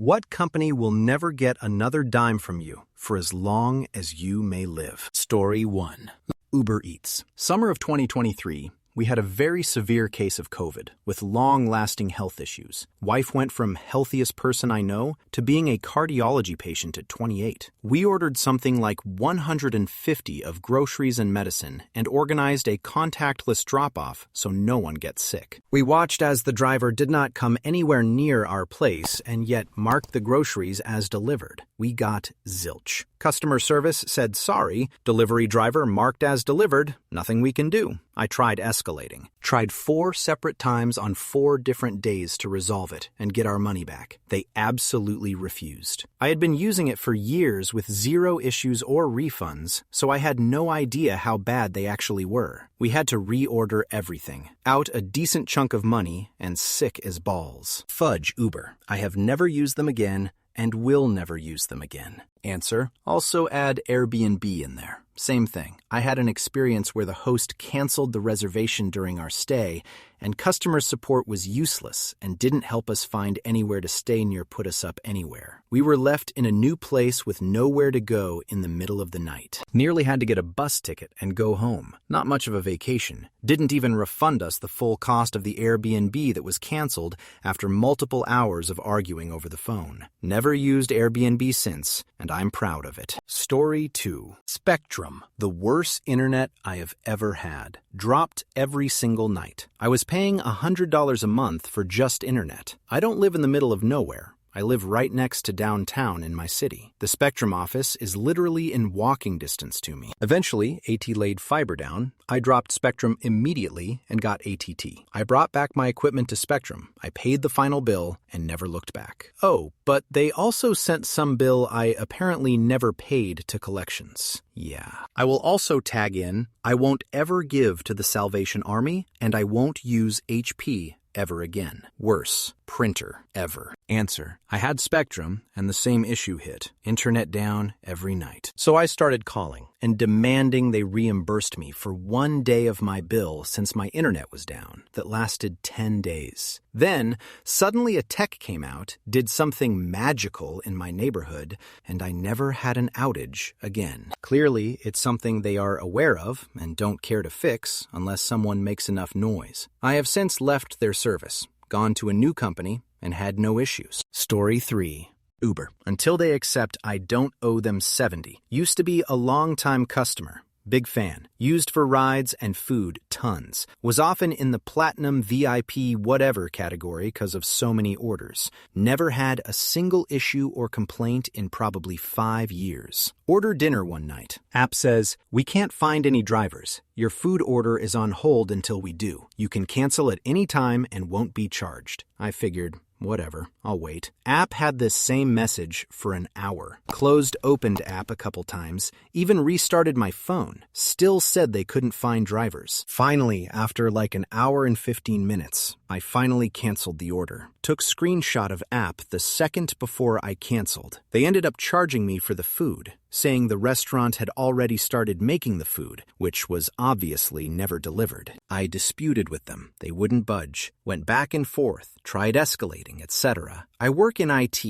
What company will never get another dime from you for as long as you may live? Story 1. Uber Eats. Summer of 2023, we had a very severe case of COVID with long-lasting health issues. Wife went from healthiest person I know to being a cardiology patient at 28. We ordered something like 150 of groceries and medicine and organized a contactless drop-off so no one gets sick. We watched as the driver did not come anywhere near our place and yet marked the groceries as delivered. We got zilch. Customer service said sorry, delivery driver marked as delivered, nothing we can do. I tried escalating. Tried 4 separate times on 4 different days to resolve it and get our money back. They absolutely refused. I had been using it for years with 0 issues or refunds, so I had no idea how bad they actually were. We had to reorder everything. Out a decent chunk of money and sick as balls. Fudge Uber. I have never used them again and will never use them again. Answer. Also add Airbnb in there. Same thing. I had an experience where the host canceled the reservation during our stay, and customer support was useless and didn't help us find anywhere to stay near Put Us Up Anywhere. We were left in a new place with nowhere to go in the middle of the night. Nearly had to get a bus ticket and go home. Not much of a vacation. Didn't even refund us the full cost of the Airbnb that was canceled after multiple hours of arguing over the phone. Never used Airbnb since, and I'm proud of it. Story 2. Spectrum. The worst internet I have ever had. Dropped every single night. I was paying $100 a month for just internet. I don't live in the middle of nowhere. I live right next to downtown in my city. The Spectrum office is literally in walking distance to me. Eventually, AT laid fiber down. I dropped Spectrum immediately and got ATT. I brought back my equipment to Spectrum. I paid the final bill and never looked back. Oh, but they also sent some bill I apparently never paid to collections. Yeah. I will also tag in, I won't ever give to the Salvation Army, and I won't use HP ever again. Worse, printer, ever. Answer. I had Spectrum, and the same issue hit. Internet down every night. So I started calling and demanding they reimbursed me for 1 day of my bill since my internet was down that lasted 10 days. Then, suddenly a tech came out, did something magical in my neighborhood, and I never had an outage again. Clearly, it's something they are aware of and don't care to fix unless someone makes enough noise. I have since left their service, gone to a new company, and had no issues. Story 3. Uber. Until they accept I don't owe them 70. Used to be a long-time customer. Big fan. Used for rides and food, tons. Was often in the platinum, VIP, whatever category because of so many orders. Never had a single issue or complaint in probably 5 years. Order dinner one night. App says, we can't find any drivers. Your food order is on hold until we do. You can cancel at any time and won't be charged. I figured, whatever, I'll wait. App had this same message for an hour. Closed opened app a couple times, even restarted my phone. Still said they couldn't find drivers. Finally, after like an hour and 15 minutes, I finally canceled the order. Took screenshot of app the second before I canceled. They ended up charging me for the food, saying the restaurant had already started making the food, which was obviously never delivered. I disputed with them. They wouldn't budge. Went back and forth, tried escalating, etc. I work in IT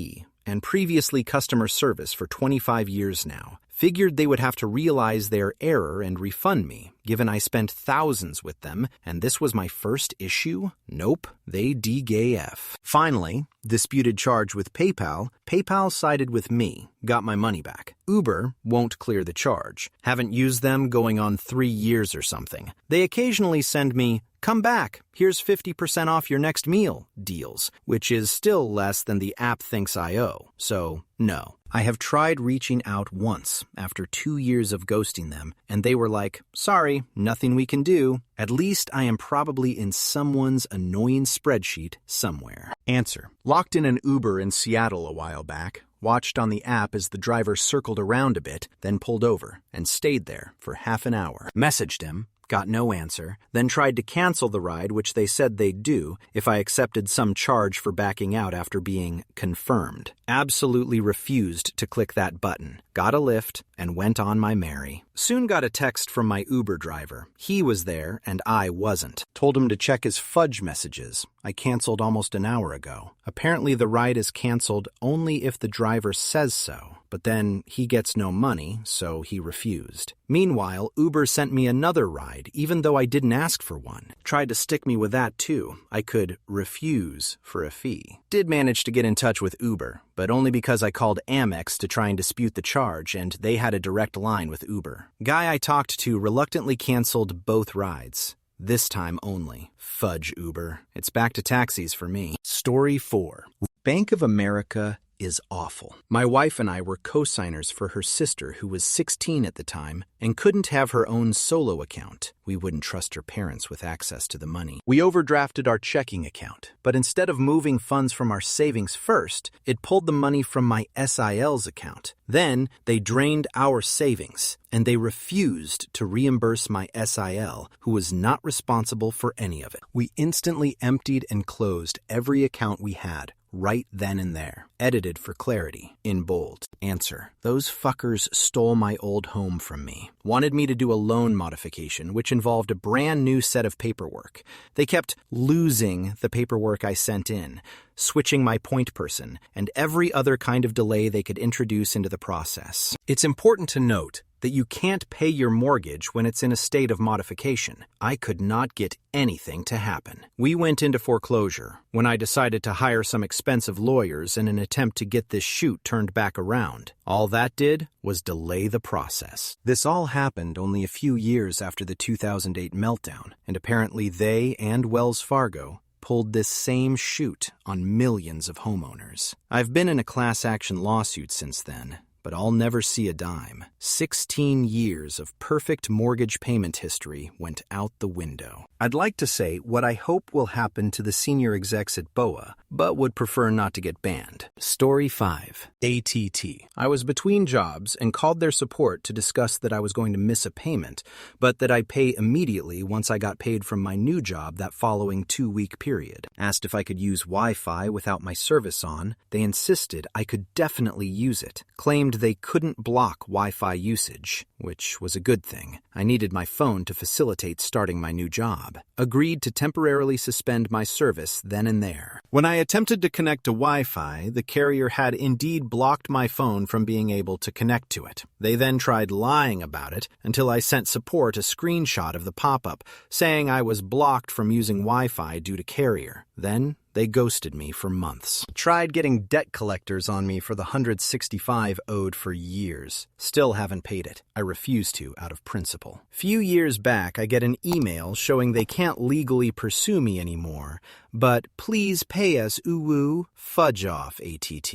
and previously customer service for 25 years now. Figured they would have to realize their error and refund me, given I spent thousands with them, and this was my first issue? Nope, they DGAF. Finally, disputed charge with PayPal. PayPal sided with me, got my money back. Uber won't clear the charge. Haven't used them going on 3 years or something. They occasionally send me, come back, here's 50% off your next meal deals, which is still less than the app thinks I owe. So, no. I have tried reaching out once after 2 years of ghosting them, and they were like, sorry, nothing we can do. At least I am probably in someone's annoying spreadsheet somewhere. Answer. Locked in an Uber in Seattle a while back. Watched on the app as the driver circled around a bit, then pulled over, and stayed there for half an hour. Messaged him. Got no answer, then tried to cancel the ride, which they said they'd do if I accepted some charge for backing out after being confirmed. Absolutely refused to click that button. Got a lift and went on my merry. Soon got a text from my Uber driver. He was there and I wasn't. Told him to check his fudge messages. I canceled almost an hour ago. Apparently the ride is canceled only if the driver says so. But then he gets no money, so he refused. Meanwhile, Uber sent me another ride, even though I didn't ask for one. Tried to stick me with that too. I could refuse for a fee. Did manage to get in touch with Uber, but only because I called Amex to try and dispute the charge, and they had a direct line with Uber. Guy I talked to reluctantly canceled both rides. This time only. Fudge Uber. It's back to taxis for me. Story 4. Bank of America is awful. My wife and I were co-signers for her sister, who was 16 at the time and couldn't have her own solo account. We wouldn't trust her parents with access to the money. We overdrafted our checking account, but instead of moving funds from our savings first, it pulled the money from my SIL's account. Then they drained our savings, and they refused to reimburse my SIL, who was not responsible for any of it. We instantly emptied and closed every account we had, right then and there. Edited for clarity, in bold. Answer: those fuckers stole my old home from me. Wanted me to do a loan modification, which involved a brand new set of paperwork. They kept losing the paperwork I sent in, switching my point person, and every other kind of delay they could introduce into the process. It's important to note that you can't pay your mortgage when it's in a state of modification. I could not get anything to happen. We went into foreclosure when I decided to hire some expensive lawyers in an attempt to get this shoot turned back around. All that did was delay the process. This all happened only a few years after the 2008 meltdown, and apparently they and Wells Fargo pulled this same shoot on millions of homeowners. I've been in a class action lawsuit since then, but I'll never see a dime. 16 years of perfect mortgage payment history went out the window. I'd like to say what I hope will happen to the senior execs at BOA, but would prefer not to get banned. Story 5. ATT. I was between jobs and called their support to discuss that I was going to miss a payment, but that I'd pay immediately once I got paid from my new job that following 2-week period. Asked if I could use Wi-Fi without my service on. They insisted I could definitely use it. Claimed they couldn't block Wi-Fi usage, which was a good thing. I needed my phone to facilitate starting my new job. Agreed to temporarily suspend my service then and there. When I attempted to connect to Wi-Fi, the carrier had indeed blocked my phone from being able to connect to it. They then tried lying about it until I sent support a screenshot of the pop-up saying I was blocked from using Wi-Fi due to carrier. Then they ghosted me for months. Tried getting debt collectors on me for the $165 owed for years. Still haven't paid it. I refuse to out of principle. Few years back, I get an email showing they can't legally pursue me anymore, but please pay us, ooh, fudge off, ATT.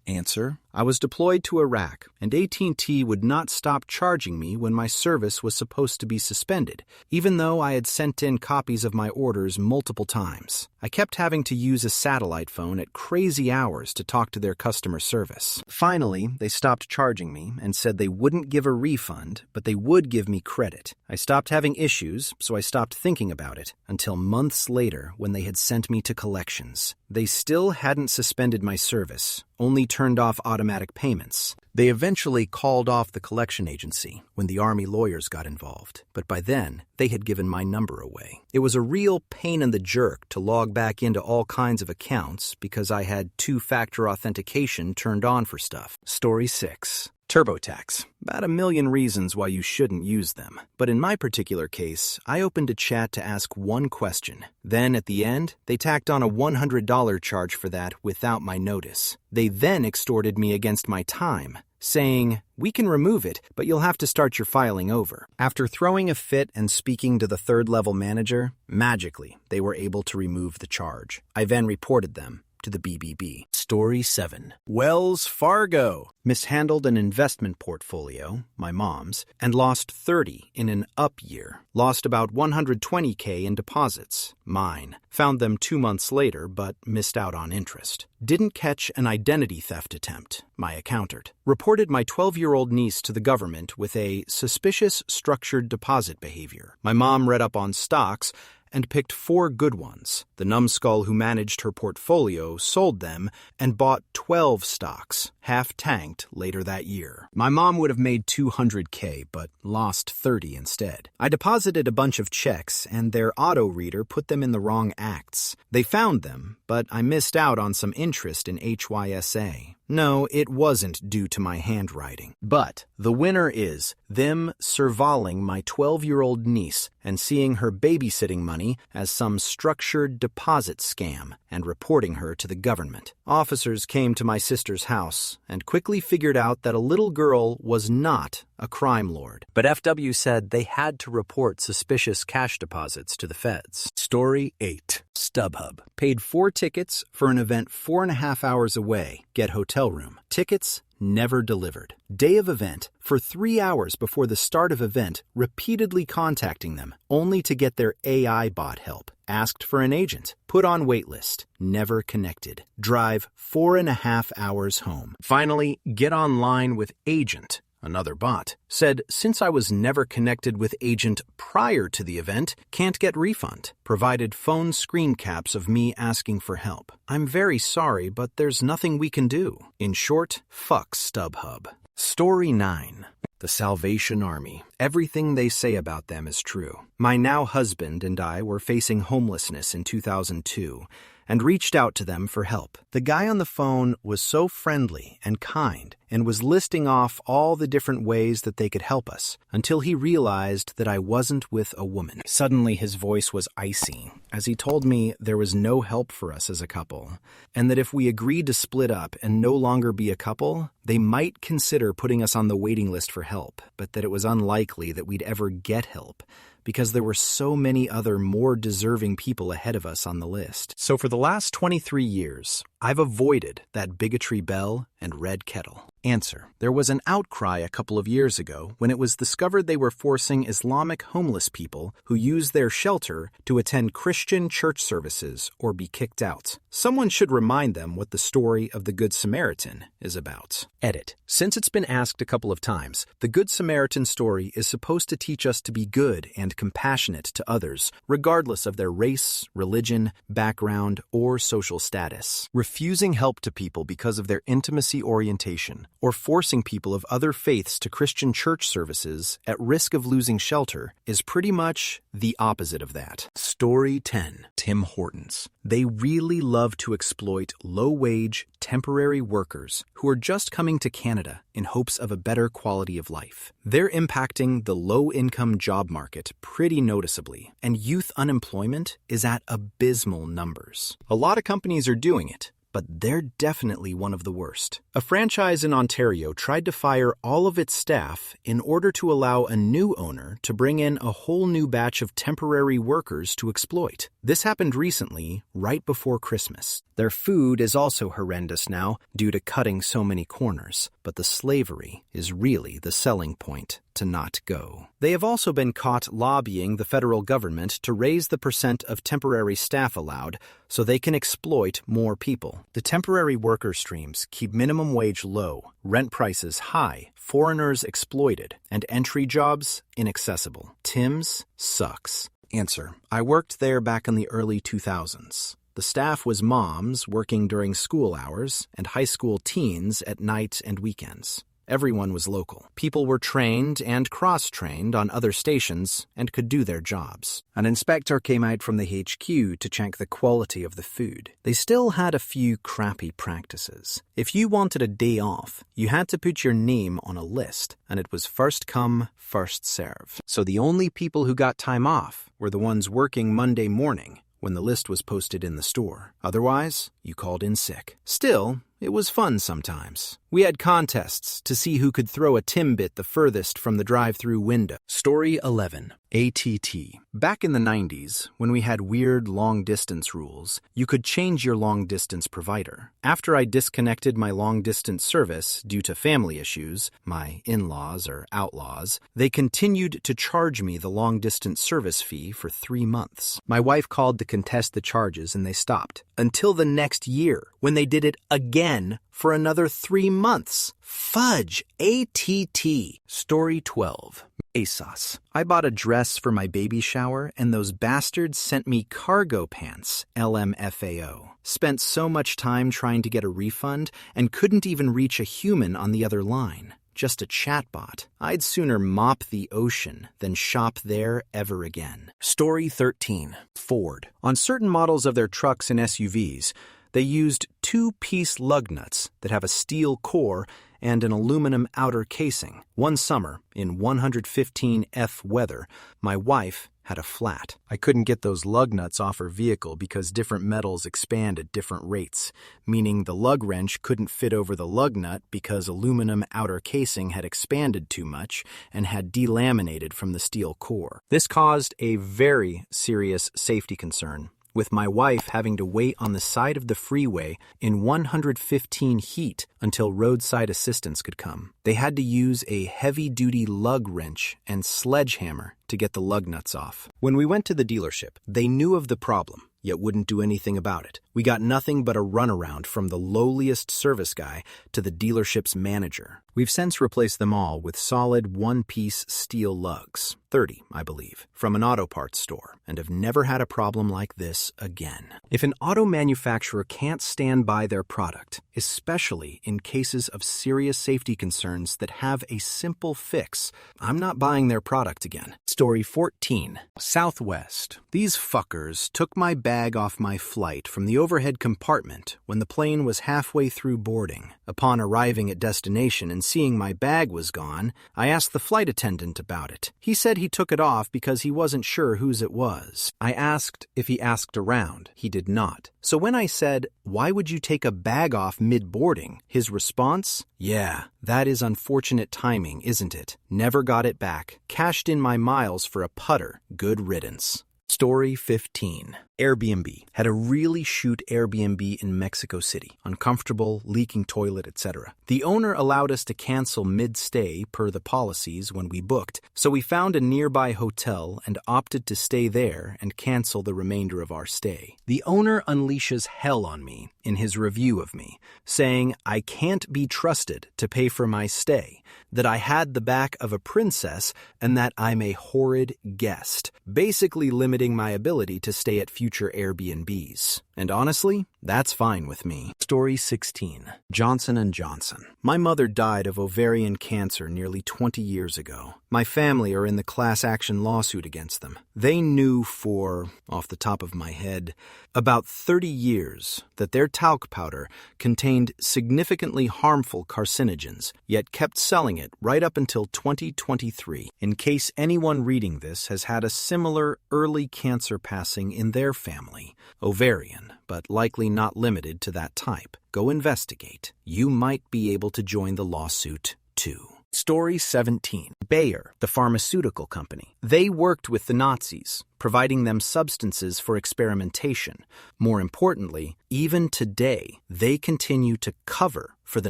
Answer: I was deployed to Iraq, and AT&T would not stop charging me when my service was supposed to be suspended, even though I had sent in copies of my orders multiple times. I kept having to use a satellite phone at crazy hours to talk to their customer service. Finally, they stopped charging me and said they wouldn't give a refund, but they would give me credit. I stopped having issues, so I stopped thinking about it, until months later when they had sent me to collections. They still hadn't suspended my service, only turned off automatic payments. They eventually called off the collection agency when the Army lawyers got involved, but by then, they had given my number away. It was a real pain in the jerk to log back into all kinds of accounts because I had 2-factor authentication turned on for stuff. Story 6. TurboTax. About 1 million reasons why you shouldn't use them. But in my particular case, I opened a chat to ask one question. Then at the end, they tacked on a $100 charge for that without my notice. They then extorted me against my time, saying, "We can remove it, but you'll have to start your filing over." After throwing a fit and speaking to the third-level manager, magically, they were able to remove the charge. I then reported them to the BBB. Story 7. Wells Fargo. Mishandled an investment portfolio, my mom's, and lost 30 in an up year. Lost about $120K in deposits, mine. Found them 2 months later, but missed out on interest. Didn't catch an identity theft attempt, my accountant. Reported my 12-year-old niece to the government with a suspicious structured deposit behavior. My mom read up on stocks and picked 4 good ones. The numbskull who managed her portfolio sold them and bought 12 stocks, half-tanked later that year. My mom would have made $200K, but lost 30 instead. I deposited a bunch of checks, and their auto reader put them in the wrong acts. They found them, but I missed out on some interest in HYSA. No, it wasn't due to my handwriting. But the winner is them surveilling my 12-year-old niece and seeing her babysitting money as some structured deposit scam and reporting her to the government. Officers came to my sister's house and quickly figured out that a little girl was not a crime lord. But FW said they had to report suspicious cash deposits to the feds. Story 8. StubHub. Paid 4 tickets for an event 4.5 hours away. Get hotel room. Tickets never delivered. Day of event, for 3 hours before the start of event, repeatedly contacting them, only to get their AI bot help. Asked for an agent. Put on waitlist. Never connected. Drive 4.5 hours home. Finally, get online with Agent. Another bot said, since I was never connected with Agent prior to the event, can't get refund. Provided phone screen caps of me asking for help. I'm very sorry, but there's nothing we can do. In short, fuck StubHub. Story 9. The Salvation Army. Everything they say about them is true. My now husband and I were facing homelessness in 2002 and reached out to them for help. The guy on the phone was so friendly and kind and was listing off all the different ways that they could help us until he realized that I wasn't with a woman. Suddenly his voice was icy as he told me there was no help for us as a couple and that if we agreed to split up and no longer be a couple, they might consider putting us on the waiting list for help, but that it was unlikely that we'd ever get help because there were so many other more deserving people ahead of us on the list. So for the last 23 years, I've avoided that bigotry bell and red kettle. Answer. There was an outcry a couple of years ago when it was discovered they were forcing Islamic homeless people who use their shelter to attend Christian church services or be kicked out. Someone should remind them what the story of the Good Samaritan is about. Edit. Since it's been asked a couple of times, the Good Samaritan story is supposed to teach us to be good and compassionate to others, regardless of their race, religion, background, or social status. Refusing help to people because of their intimacy orientation, or forcing people of other faiths to Christian church services at risk of losing shelter is pretty much the opposite of that. Story 10. Tim Hortons. They really love to exploit low-wage, temporary workers who are just coming to Canada in hopes of a better quality of life. They're impacting the low-income job market pretty noticeably, and youth unemployment is at abysmal numbers. A lot of companies are doing it, but they're definitely one of the worst. A franchise in Ontario tried to fire all of its staff in order to allow a new owner to bring in a whole new batch of temporary workers to exploit. This happened recently, right before Christmas. Their food is also horrendous now due to cutting so many corners, but the slavery is really the selling point to not go. They have also been caught lobbying the federal government to raise the percent of temporary staff allowed so they can exploit more people. The temporary worker streams keep minimum wage low, rent prices high, foreigners exploited, and entry jobs inaccessible. Tim's sucks. Answer. I worked there back in the early 2000s. The staff was moms working during school hours and high school teens at night and weekends. Everyone was local. People were trained and cross-trained on other stations and could do their jobs. An inspector came out from the HQ to check the quality of the food. They still had a few crappy practices. If you wanted a day off, you had to put your name on a list, and it was first come, first serve. So the only people who got time off were the ones working Monday morning when the list was posted in the store. Otherwise, you called in sick. Still, it was fun sometimes. We had contests to see who could throw a Timbit the furthest from the drive-through window. Story 11. ATT. Back in the 90s, when we had weird long-distance rules, you could change your long-distance provider. After I disconnected my long-distance service due to family issues, my in-laws or outlaws, they continued to charge me the long-distance service fee for 3 months. My wife called to contest the charges and they stopped. Until the next year, when they did it again for another 3 months. Fudge. ATT. Story 12. ASOS. I bought a dress for my baby shower, and those bastards sent me cargo pants. LMFAO. Spent so much time trying to get a refund and couldn't even reach a human on the other line. Just a chatbot. I'd sooner mop the ocean than shop there ever again. Story 13. Ford. On certain models of their trucks and SUVs, they used 2-piece lug nuts that have a steel core and an aluminum outer casing. One summer, in 115F weather, my wife had a flat. I couldn't get those lug nuts off her vehicle because different metals expand at different rates, meaning the lug wrench couldn't fit over the lug nut because aluminum outer casing had expanded too much and had delaminated from the steel core. This caused a very serious safety concern, with my wife having to wait on the side of the freeway in 115 heat until roadside assistance could come. They had to use a heavy-duty lug wrench and sledgehammer to get the lug nuts off. When we went to the dealership, they knew of the problem, yet wouldn't do anything about it. We got nothing but a runaround from the lowliest service guy to the dealership's manager. We've since replaced them all with solid 1-piece steel lugs, 30, I believe, from an auto parts store, and have never had a problem like this again. If an auto manufacturer can't stand by their product, especially in cases of serious safety concerns that have a simple fix, I'm not buying their product again. Story 14. Southwest. These fuckers took my bag off my flight from the overhead compartment when the plane was halfway through boarding. Upon arriving at destination and seeing my bag was gone, I asked the flight attendant about it. He said he took it off because he wasn't sure whose it was. I asked if he asked around. He did not. So when I said, "Why would you take a bag off mid-boarding?" his response, "Yeah, that is unfortunate timing, isn't it? Never got it back. Cashed in my miles for a putter. Good riddance." Story 15. Airbnb. Had a really shoot Airbnb in Mexico City. Uncomfortable, leaking toilet, etc. The owner allowed us to cancel mid-stay per the policies when we booked, so we found a nearby hotel and opted to stay there and cancel the remainder of our stay. The owner unleashes hell on me in his review of me, saying I can't be trusted to pay for my stay, that I had the back of a princess, and that I'm a horrid guest, basically limiting my ability to stay at future Airbnbs. And honestly, that's fine with me. Story 16. Johnson & Johnson. My mother died of ovarian cancer nearly 20 years ago. My family are in the class action lawsuit against them. They knew for, off the top of my head, about 30 years that their talc powder contained significantly harmful carcinogens, yet kept selling it right up until 2023, in case anyone reading this has had a similar early cancer passing in their family. Ovarian, but likely not limited to that type. Go investigate. You might be able to join the lawsuit, too. Story 17. Bayer, the pharmaceutical company. They worked with the Nazis, providing them substances for experimentation. More importantly, even today, they continue to cover for the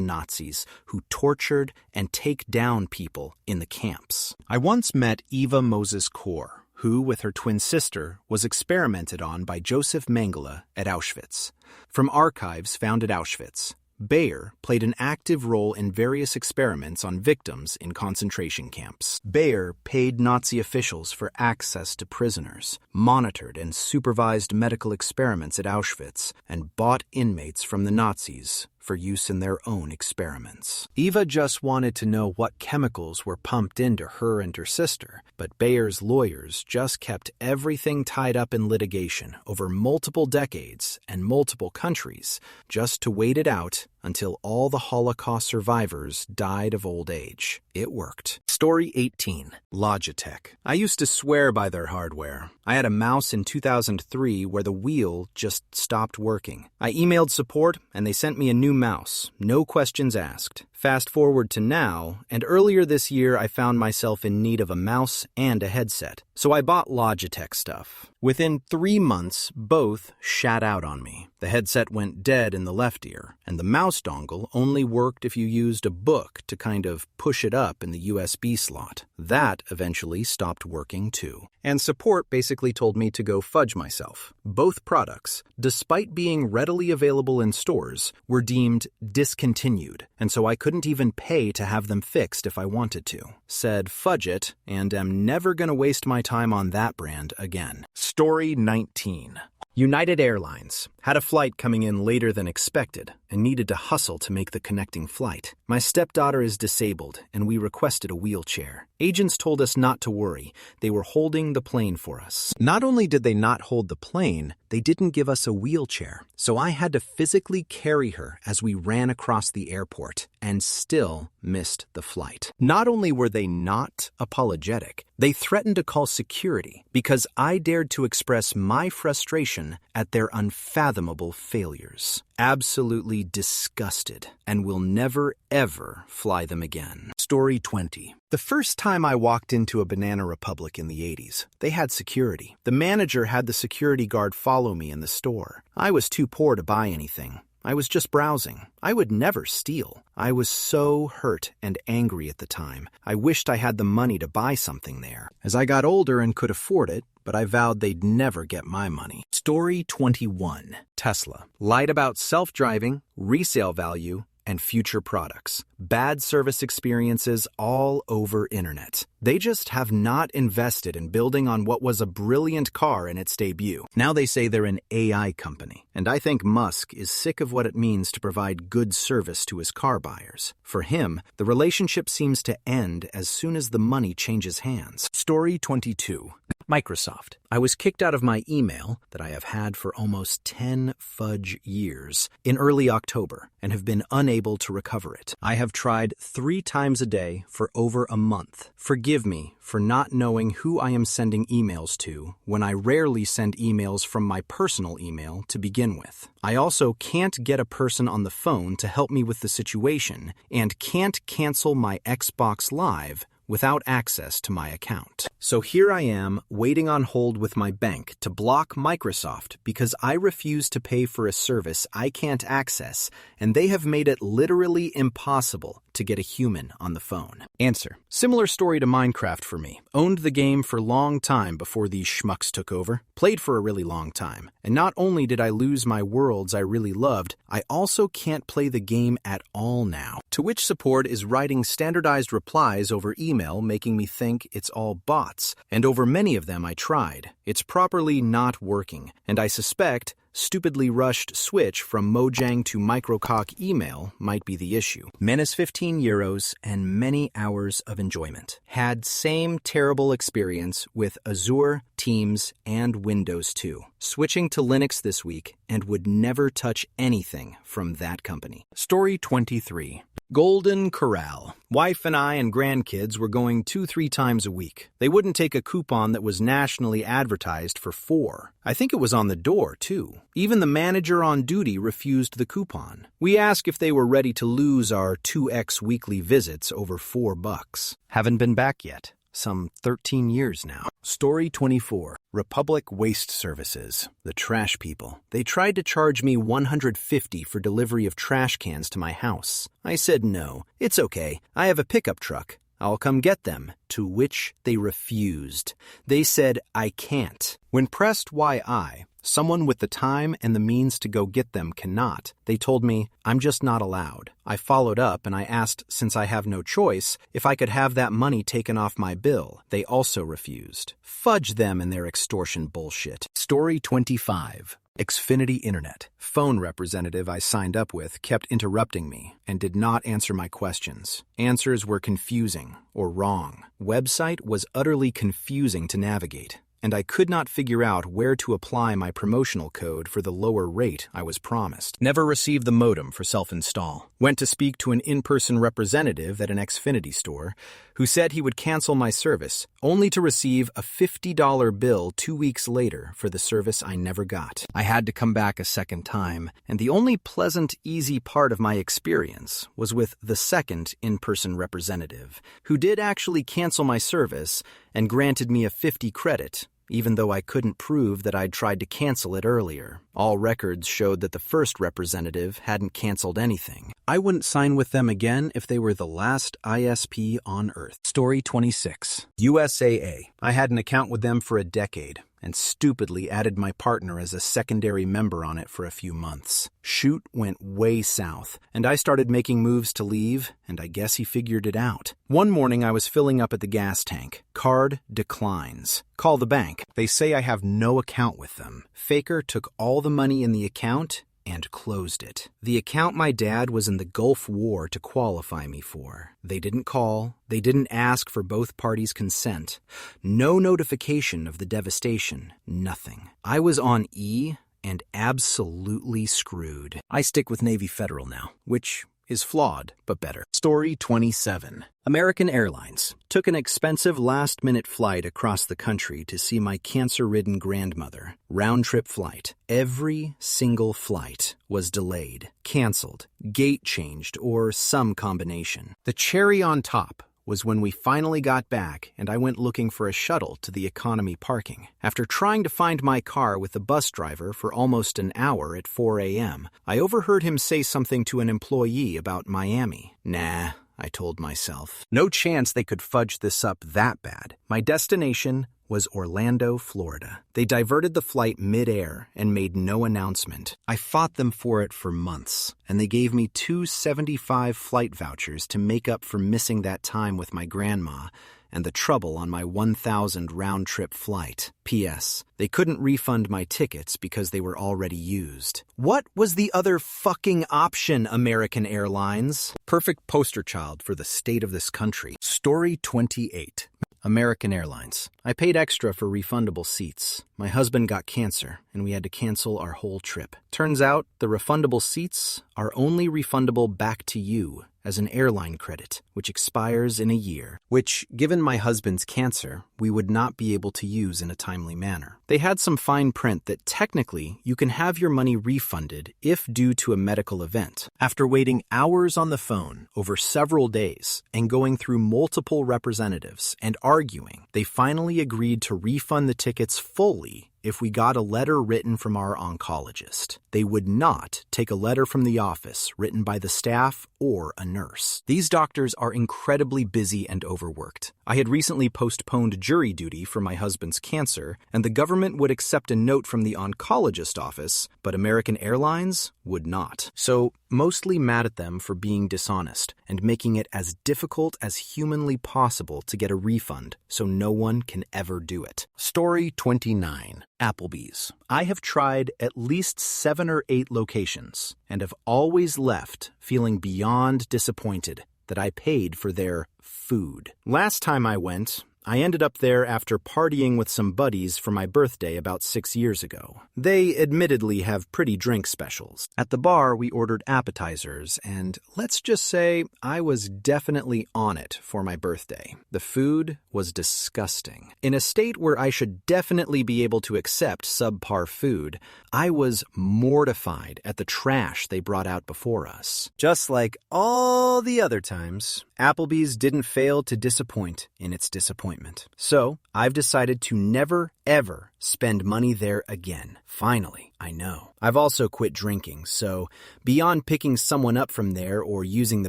Nazis who tortured and take down people in the camps. I once met Eva Moses Kor, who, with her twin sister, was experimented on by Joseph Mengele at Auschwitz. From archives found at Auschwitz, Bayer played an active role in various experiments on victims in concentration camps. Bayer paid Nazi officials for access to prisoners, monitored and supervised medical experiments at Auschwitz, and bought inmates from the Nazis for use in their own experiments. Eva just wanted to know what chemicals were pumped into her and her sister, but Bayer's lawyers just kept everything tied up in litigation over multiple decades and multiple countries, just to wait it out until all the Holocaust survivors died of old age. It worked. Story 18. Logitech. I used to swear by their hardware. I had a mouse in 2003 where the wheel just stopped working. I emailed support and they sent me a new mouse, no questions asked. Fast forward to now, and earlier this year I found myself in need of a mouse and a headset, so I bought Logitech stuff. Within 3 months, both shat out on me. The headset went dead in the left ear, and the mouse dongle only worked if you used a book to kind of push it up in the USB slot. That eventually stopped working too. And support basically told me to go fudge myself. Both products, despite being readily available in stores, were deemed discontinued, and so I couldn't even pay to have them fixed if I wanted to. Said fudge it, and am never gonna waste my time on that brand again. Story 19. United Airlines had a flight coming in later than expected and needed to hustle to make the connecting flight. My stepdaughter is disabled, and we requested a wheelchair. Agents told us not to worry. They were holding the plane for us. Not only did they not hold the plane, they didn't give us a wheelchair. So I had to physically carry her as we ran across the airport and still missed the flight. Not only were they not apologetic, they threatened to call security because I dared to express my frustration at their unfathomable failures. Absolutely disgusted, and will never, ever fly them again. Story 20. The first time I walked into a Banana Republic in the 80s, they had security. The manager had the security guard follow me in the store. I was too poor to buy anything. I was just browsing. I would never steal. I was so hurt and angry at the time. I wished I had the money to buy something there. As I got older and could afford it, but I vowed they'd never get my money. Story 21. Tesla. Lied about self-driving, resale value, and future products. Bad service experiences all over internet. They just have not invested in building on what was a brilliant car in its debut. Now they say they're an AI company, and I think Musk is sick of what it means to provide good service to his car buyers. For him, the relationship seems to end as soon as the money changes hands. Story 22. Microsoft. I was kicked out of my email that I have had for almost 10 fudge years in early October and have been unable to recover it. I have tried 3 times a day for over a month. Forgive me for not knowing who I am sending emails to when I rarely send emails from my personal email to begin with. I also can't get a person on the phone to help me with the situation and can't cancel my Xbox Live without access to my account. So here I am, waiting on hold with my bank to block Microsoft because I refuse to pay for a service I can't access, and they have made it literally impossible to get a human on the phone. Answer. Similar story to Minecraft for me. Owned the game for a long time before these schmucks took over. Played for a really long time. And not only did I lose my worlds I really loved, I also can't play the game at all now. To which support is writing standardized replies over email, making me think it's all bots. And over many of them I tried. It's properly not working, and I suspect stupidly rushed switch from Mojang to Microcock email might be the issue. Menace 15 euros and many hours of enjoyment. Had same terrible experience with Azure, Teams, and Windows 2. Switching to Linux this week and would never touch anything from that company. Story 23. Golden Corral. Wife and I and grandkids were going 2-3 times a week. They wouldn't take a coupon that was nationally advertised for 4. I think it was on the door, too. Even the manager on duty refused the coupon. We asked if they were ready to lose our 2x weekly visits over $4. Haven't been back yet. Some 13 years now. Story 24. Republic Waste Services. The trash people. They tried to charge me $150 for delivery of trash cans to my house. I said no. It's okay. I have a pickup truck. I'll come get them. To which they refused. They said I can't. When pressed why someone with the time and the means to go get them cannot, they told me, I'm just not allowed. I followed up and I asked, since I have no choice, if I could have that money taken off my bill. They also refused. Fudge them and their extortion bullshit. Story 25. Xfinity Internet. Phone representative I signed up with kept interrupting me and did not answer my questions. Answers were confusing or wrong. Website was utterly confusing to navigate. and I could not figure out where to apply my promotional code for the lower rate I was promised. Never received the modem for self-install. Went to speak to an in-person representative at an Xfinity store who said he would cancel my service, only to receive a $50 bill 2 weeks later for the service I never got. I had to come back a second time, and the only pleasant, easy part of my experience was with the second in-person representative, who did actually cancel my service and granted me a 50 credit, even though I couldn't prove that I'd tried to cancel it earlier. All records showed that the first representative hadn't canceled anything. I wouldn't sign with them again if they were the last ISP on Earth. Story 26. USAA. I had an account with them for a decade, and stupidly added my partner as a secondary member on it for a few months. Shoot went way south, and I started making moves to leave, and I guess he figured it out. One morning I was filling up at the gas tank. Card declines. Call the bank. They say I have no account with them. Faker took all the money in the account and closed it. The account my dad was in the Gulf War to qualify me for. They didn't call. They didn't ask for both parties' consent. No notification of the devastation. Nothing. I was on E and absolutely screwed. I stick with Navy Federal now, which is flawed, but better. Story 27. American Airlines. Took an expensive last-minute flight across the country to see my cancer-ridden grandmother. Round-trip flight. Every single flight was delayed, canceled, gate changed, or some combination. The cherry on top was when we finally got back and I went looking for a shuttle to the economy parking. After trying to find my car with the bus driver for almost an hour at 4 a.m., I overheard him say something to an employee about Miami. Nah, I told myself. No chance they could fudge this up that bad. My destination was Orlando, Florida. They diverted the flight mid-air and made no announcement. I fought them for it for months, and they gave me 275 flight vouchers to make up for missing that time with my grandma and the trouble on my 1,000 round-trip flight. P.S. They couldn't refund my tickets because they were already used. What was the other fucking option, American Airlines? Perfect poster child for the state of this country. Story 28. American Airlines. I paid extra for refundable seats. My husband got cancer, and we had to cancel our whole trip. Turns out, the refundable seats are only refundable back to you as an airline credit, which expires in a year, which, given my husband's cancer, we would not be able to use in a timely manner. They had some fine print that technically you can have your money refunded if due to a medical event. After waiting hours on the phone over several days and going through multiple representatives and arguing, they finally agreed to refund the tickets fully if we got a letter written from our oncologist. They would not take a letter from the office written by the staff or a nurse. These doctors are incredibly busy and overworked. I had recently postponed jury duty for my husband's cancer, and the government would accept a note from the oncologist office, but American Airlines would not. So, mostly mad at them for being dishonest and making it as difficult as humanly possible to get a refund so no one can ever do it. Story 29. Applebee's. I have tried at least 7 or 8 locations and have always left feeling beyond disappointed that I paid for their food. Last time I went, I ended up there after partying with some buddies for my birthday about 6 years ago. They admittedly have pretty drink specials. At the bar, we ordered appetizers, and let's just say I was definitely on it for my birthday. The food was disgusting. In a state where I should definitely be able to accept subpar food, I was mortified at the trash they brought out before us. Just like all the other times, Applebee's didn't fail to disappoint in its disappointment. So, I've decided to never, ever spend money there again. Finally, I know. I've also quit drinking, so beyond picking someone up from there or using the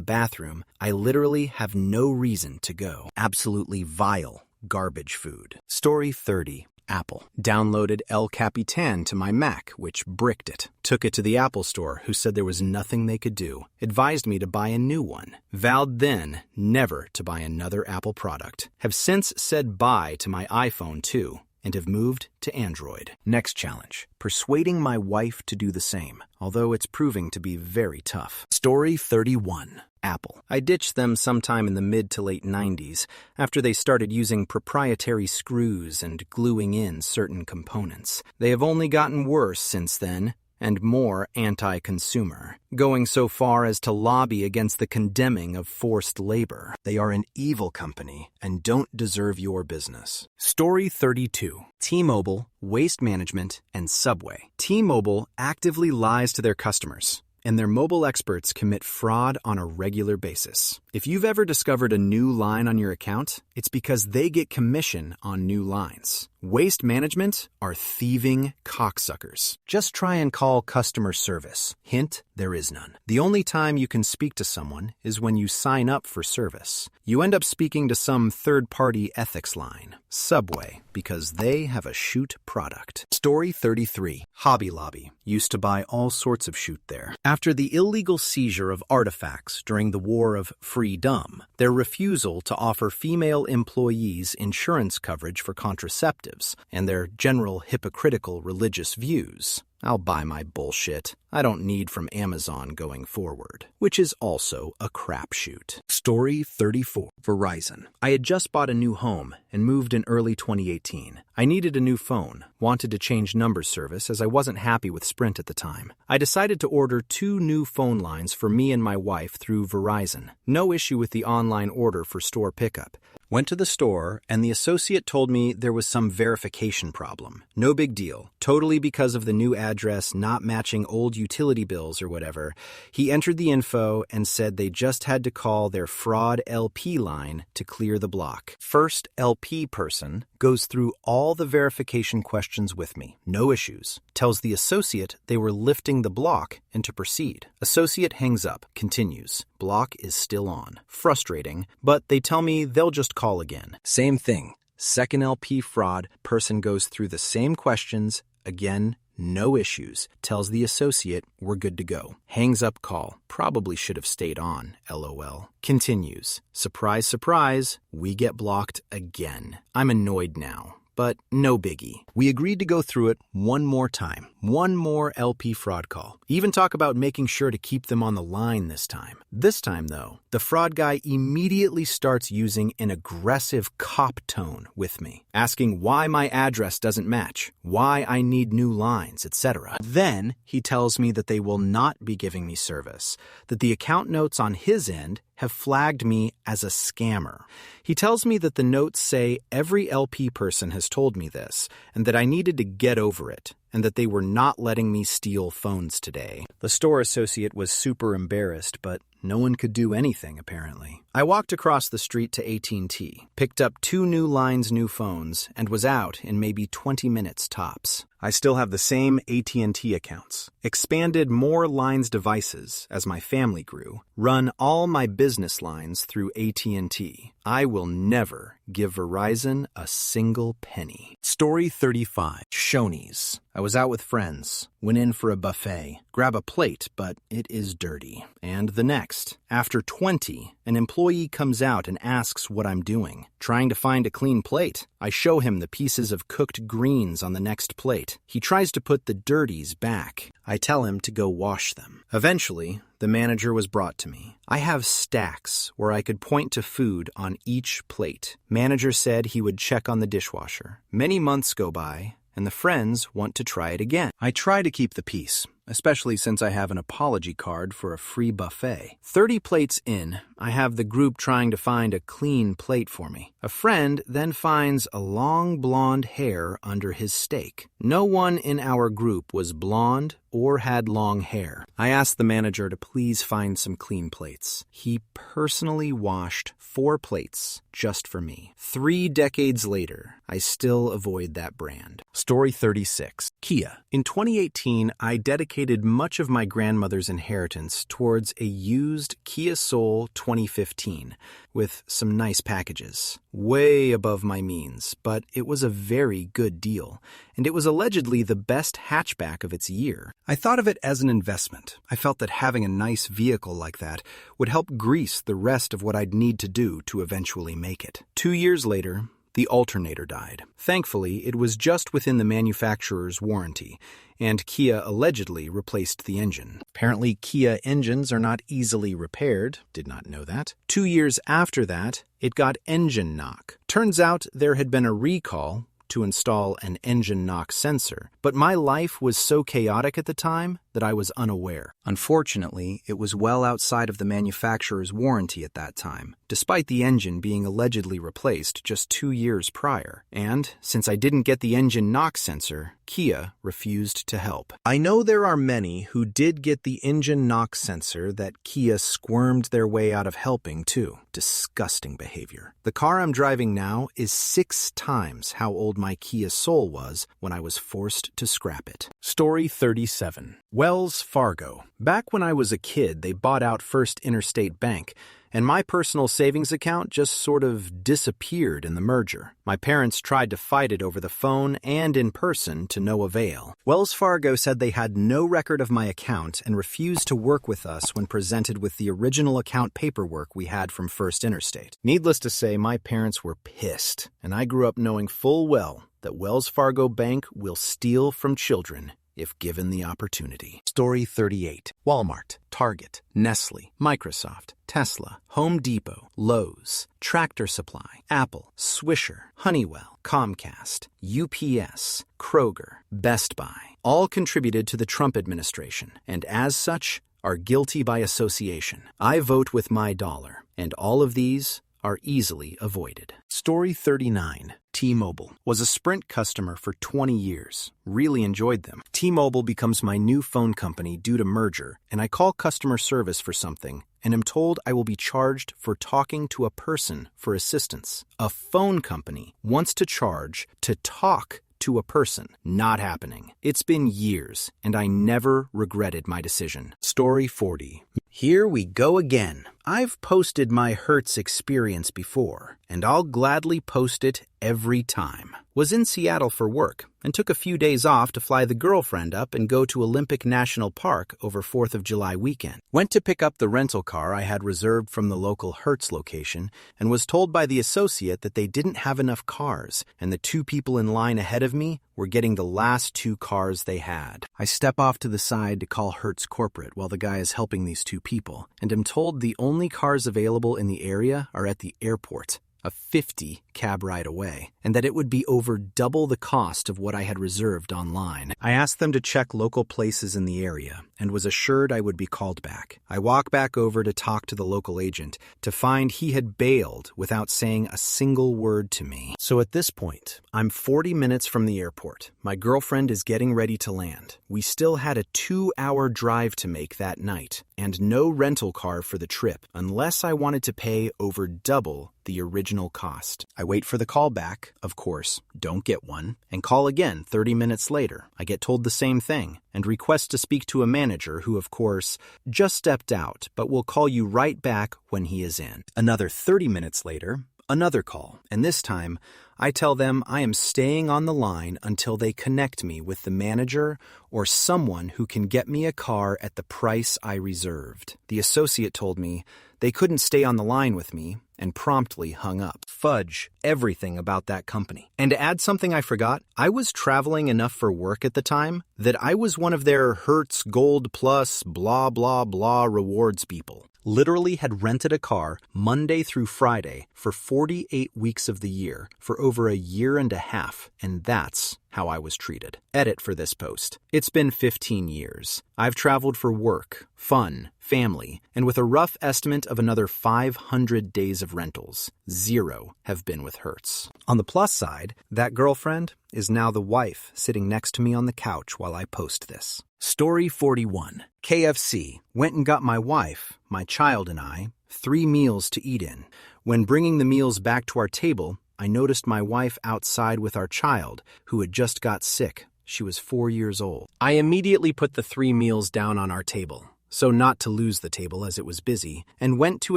bathroom, I literally have no reason to go. Absolutely vile garbage food. Story 30. Apple. Downloaded El Capitan to my Mac, which bricked it. Took it to the Apple store, who said there was nothing they could do. Advised me to buy a new one. Vowed then never to buy another Apple product. Have since said bye to my iPhone, too. and have moved to Android. Next challenge, persuading my wife to do the same, although it's proving to be very tough. Story 31. Apple. I ditched them sometime in the mid to late 90s after they started using proprietary screws and gluing in certain components. They have only gotten worse since then, and more anti-consumer, going so far as to lobby against the condemning of forced labor. They are an evil company and don't deserve your business. Story 32. T-Mobile, Waste Management, and Subway. T-Mobile actively lies to their customers, and their mobile experts commit fraud on a regular basis. If you've ever discovered a new line on your account, it's because they get commission on new lines. Waste Management are thieving cocksuckers. Just try and call customer service. Hint, there is none. The only time you can speak to someone is when you sign up for service. You end up speaking to some third-party ethics line. Subway, because they have a shoot product. Story 33. Hobby Lobby. Used to buy all sorts of shoot there. After the illegal seizure of artifacts during the War of Freedom, their refusal to offer female employees insurance coverage for contraceptives, and their general hypocritical religious views, I'll buy my bullshit. I don't need from Amazon going forward, which is also a crapshoot. Story 34. Verizon. I had just bought a new home and moved in early 2018. I needed a new phone, wanted to change number service as I wasn't happy with Sprint at the time. I decided to order 2 new phone lines for me and my wife through Verizon. No issue with the online order for store pickup. Went to the store, and the associate told me there was some verification problem. No big deal. Totally because of the new address not matching old utility bills or whatever. He entered the info and said they just had to call their fraud LP line to clear the block. First LP person goes through all the verification questions with me. No issues. Tells the associate they were lifting the block and to proceed. Associate hangs up, continues. Block is still on. Frustrating, but they tell me they'll just call again. Same thing. Second LP fraud, person goes through the same questions, again, no issues. Tells the associate we're good to go. Hangs up call. Probably should have stayed on, LOL. Continues. Surprise, surprise, we get blocked again. I'm annoyed now, but no biggie. We agreed to go through it one more time. One more LP fraud call. Even talk about making sure to keep them on the line this time. This time, though, the fraud guy immediately starts using an aggressive cop tone with me, asking why my address doesn't match, why I need new lines, etc. Then he tells me that they will not be giving me service, that the account notes on his end have flagged me as a scammer. He tells me that the notes say every LP person has told me this, and that I needed to get over it, and that they were not letting me steal phones today. The store associate was super embarrassed, but no one could do anything, apparently. I walked across the street to AT&T, picked up 2 new lines, new phones, and was out in maybe 20 minutes tops. I still have the same AT&T accounts, expanded more lines devices as my family grew, run all my business lines through AT&T. I will never give Verizon a single penny. Story 35. Shoney's. I was out with friends, went in for a buffet, grab a plate, but it is dirty. And the next, after 20, an employee comes out and asks what I'm doing. Trying to find a clean plate. I show him the pieces of cooked greens on the next plate. He tries to put the dirties back. I tell him to go wash them. Eventually, the manager was brought to me. I have stacks where I could point to food on each plate. Manager said he would check on the dishwasher. Many months go by, and the friends want to try it again. I try to keep the peace, especially since I have an apology card for a free buffet. 30 plates in, I have the group trying to find a clean plate for me. A friend then finds a long blonde hair under his steak. No one in our group was blonde or had long hair. I asked the manager to please find some clean plates. He personally washed 4 plates just for me. 3 decades later, I still avoid that brand. Story 36. Kia. In 2018, I dedicated much of my grandmother's inheritance towards a used Kia Soul 2015 with some nice packages. Way above my means, but it was a very good deal, and it was allegedly the best hatchback of its year. I thought of it as an investment. I felt that having a nice vehicle like that would help grease the rest of what I'd need to do to eventually make it. 2 years later, The alternator died. Thankfully, it was just within the manufacturer's warranty, and Kia allegedly replaced the engine. Apparently, Kia engines are not easily repaired. Did not know that. 2 years after that, it got engine knock. Turns out there had been a recall to install an engine knock sensor, but my life was so chaotic at the time that I was unaware. Unfortunately, it was well outside of the manufacturer's warranty at that time, despite the engine being allegedly replaced just 2 years prior. And since I didn't get the engine knock sensor, Kia refused to help. I know there are many who did get the engine knock sensor that Kia squirmed their way out of helping too. Disgusting behavior. The car I'm driving now is 6 times how old my Kia Soul was when I was forced to scrap it. Story 37. Wells Fargo. Back when I was a kid, they bought out First Interstate Bank, and my personal savings account just sort of disappeared in the merger. My parents tried to fight it over the phone and in person to no avail. Wells Fargo said they had no record of my account and refused to work with us when presented with the original account paperwork we had from First Interstate. Needless to say, my parents were pissed, and I grew up knowing full well that Wells Fargo Bank will steal from children if given the opportunity. Story 38. Walmart, Target, Nestle, Microsoft, Tesla, Home Depot, Lowe's, Tractor Supply, Apple, Swisher, Honeywell, Comcast, UPS, Kroger, Best Buy, all contributed to the Trump administration, and as such, are guilty by association. I vote with my dollar, and all of these are easily avoided. Story 39. T-Mobile. Was a Sprint customer for 20 years. Really enjoyed them. T-Mobile becomes my new phone company due to merger, and I call customer service for something, and am told I will be charged for talking to a person for assistance. A phone company wants to charge to talk to a person. Not happening. It's been years, and I never regretted my decision. Story 40. Here we go again. I've posted my Hertz experience before, and I'll gladly post it every time. Was in Seattle for work, and took a few days off to fly the girlfriend up and go to Olympic National Park over 4th of July weekend. Went to pick up the rental car I had reserved from the local Hertz location, and was told by the associate that they didn't have enough cars, and the 2 people in line ahead of me were getting the last 2 cars they had. I step off to the side to call Hertz corporate while the guy is helping these 2 people, and am told the only cars available in the area are at the airport, a 50 cab ride away, and that it would be over double the cost of what I had reserved online. I asked them to check local places in the area and was assured I would be called back. I walk back over to talk to the local agent to find he had bailed without saying a single word to me. So at this point, I'm 40 minutes from the airport. My girlfriend is getting ready to land. We still had a 2-hour drive to make that night, and no rental car for the trip unless I wanted to pay over double the original cost. I wait for the call back, of course, don't get one, and call again 30 minutes later. I get told the same thing, and request to speak to a manager who, of course, just stepped out, but will call you right back when he is in. Another 30 minutes later, another call, and this time, I tell them I am staying on the line until they connect me with the manager or someone who can get me a car at the price I reserved. The associate told me they couldn't stay on the line with me and promptly hung up. Fudge everything about that company. And to add something I forgot, I was traveling enough for work at the time that I was one of their Hertz Gold Plus blah blah blah rewards people. Literally had rented a car Monday through Friday for 48 weeks of the year for over a year and a half, and that's how I was treated. Edit for this post. It's been 15 years. I've traveled for work, fun, family, and with a rough estimate of another 500 days of rentals, 0 have been with Hertz. On the plus side, that girlfriend is now the wife sitting next to me on the couch while I post this. Story 41. KFC. Went and got my wife, my child, and I 3 meals to eat in. When bringing the meals back to our table, I noticed my wife outside with our child, who had just got sick. She was 4 years old. I immediately put the 3 meals down on our table, so not to lose the table as it was busy, and went to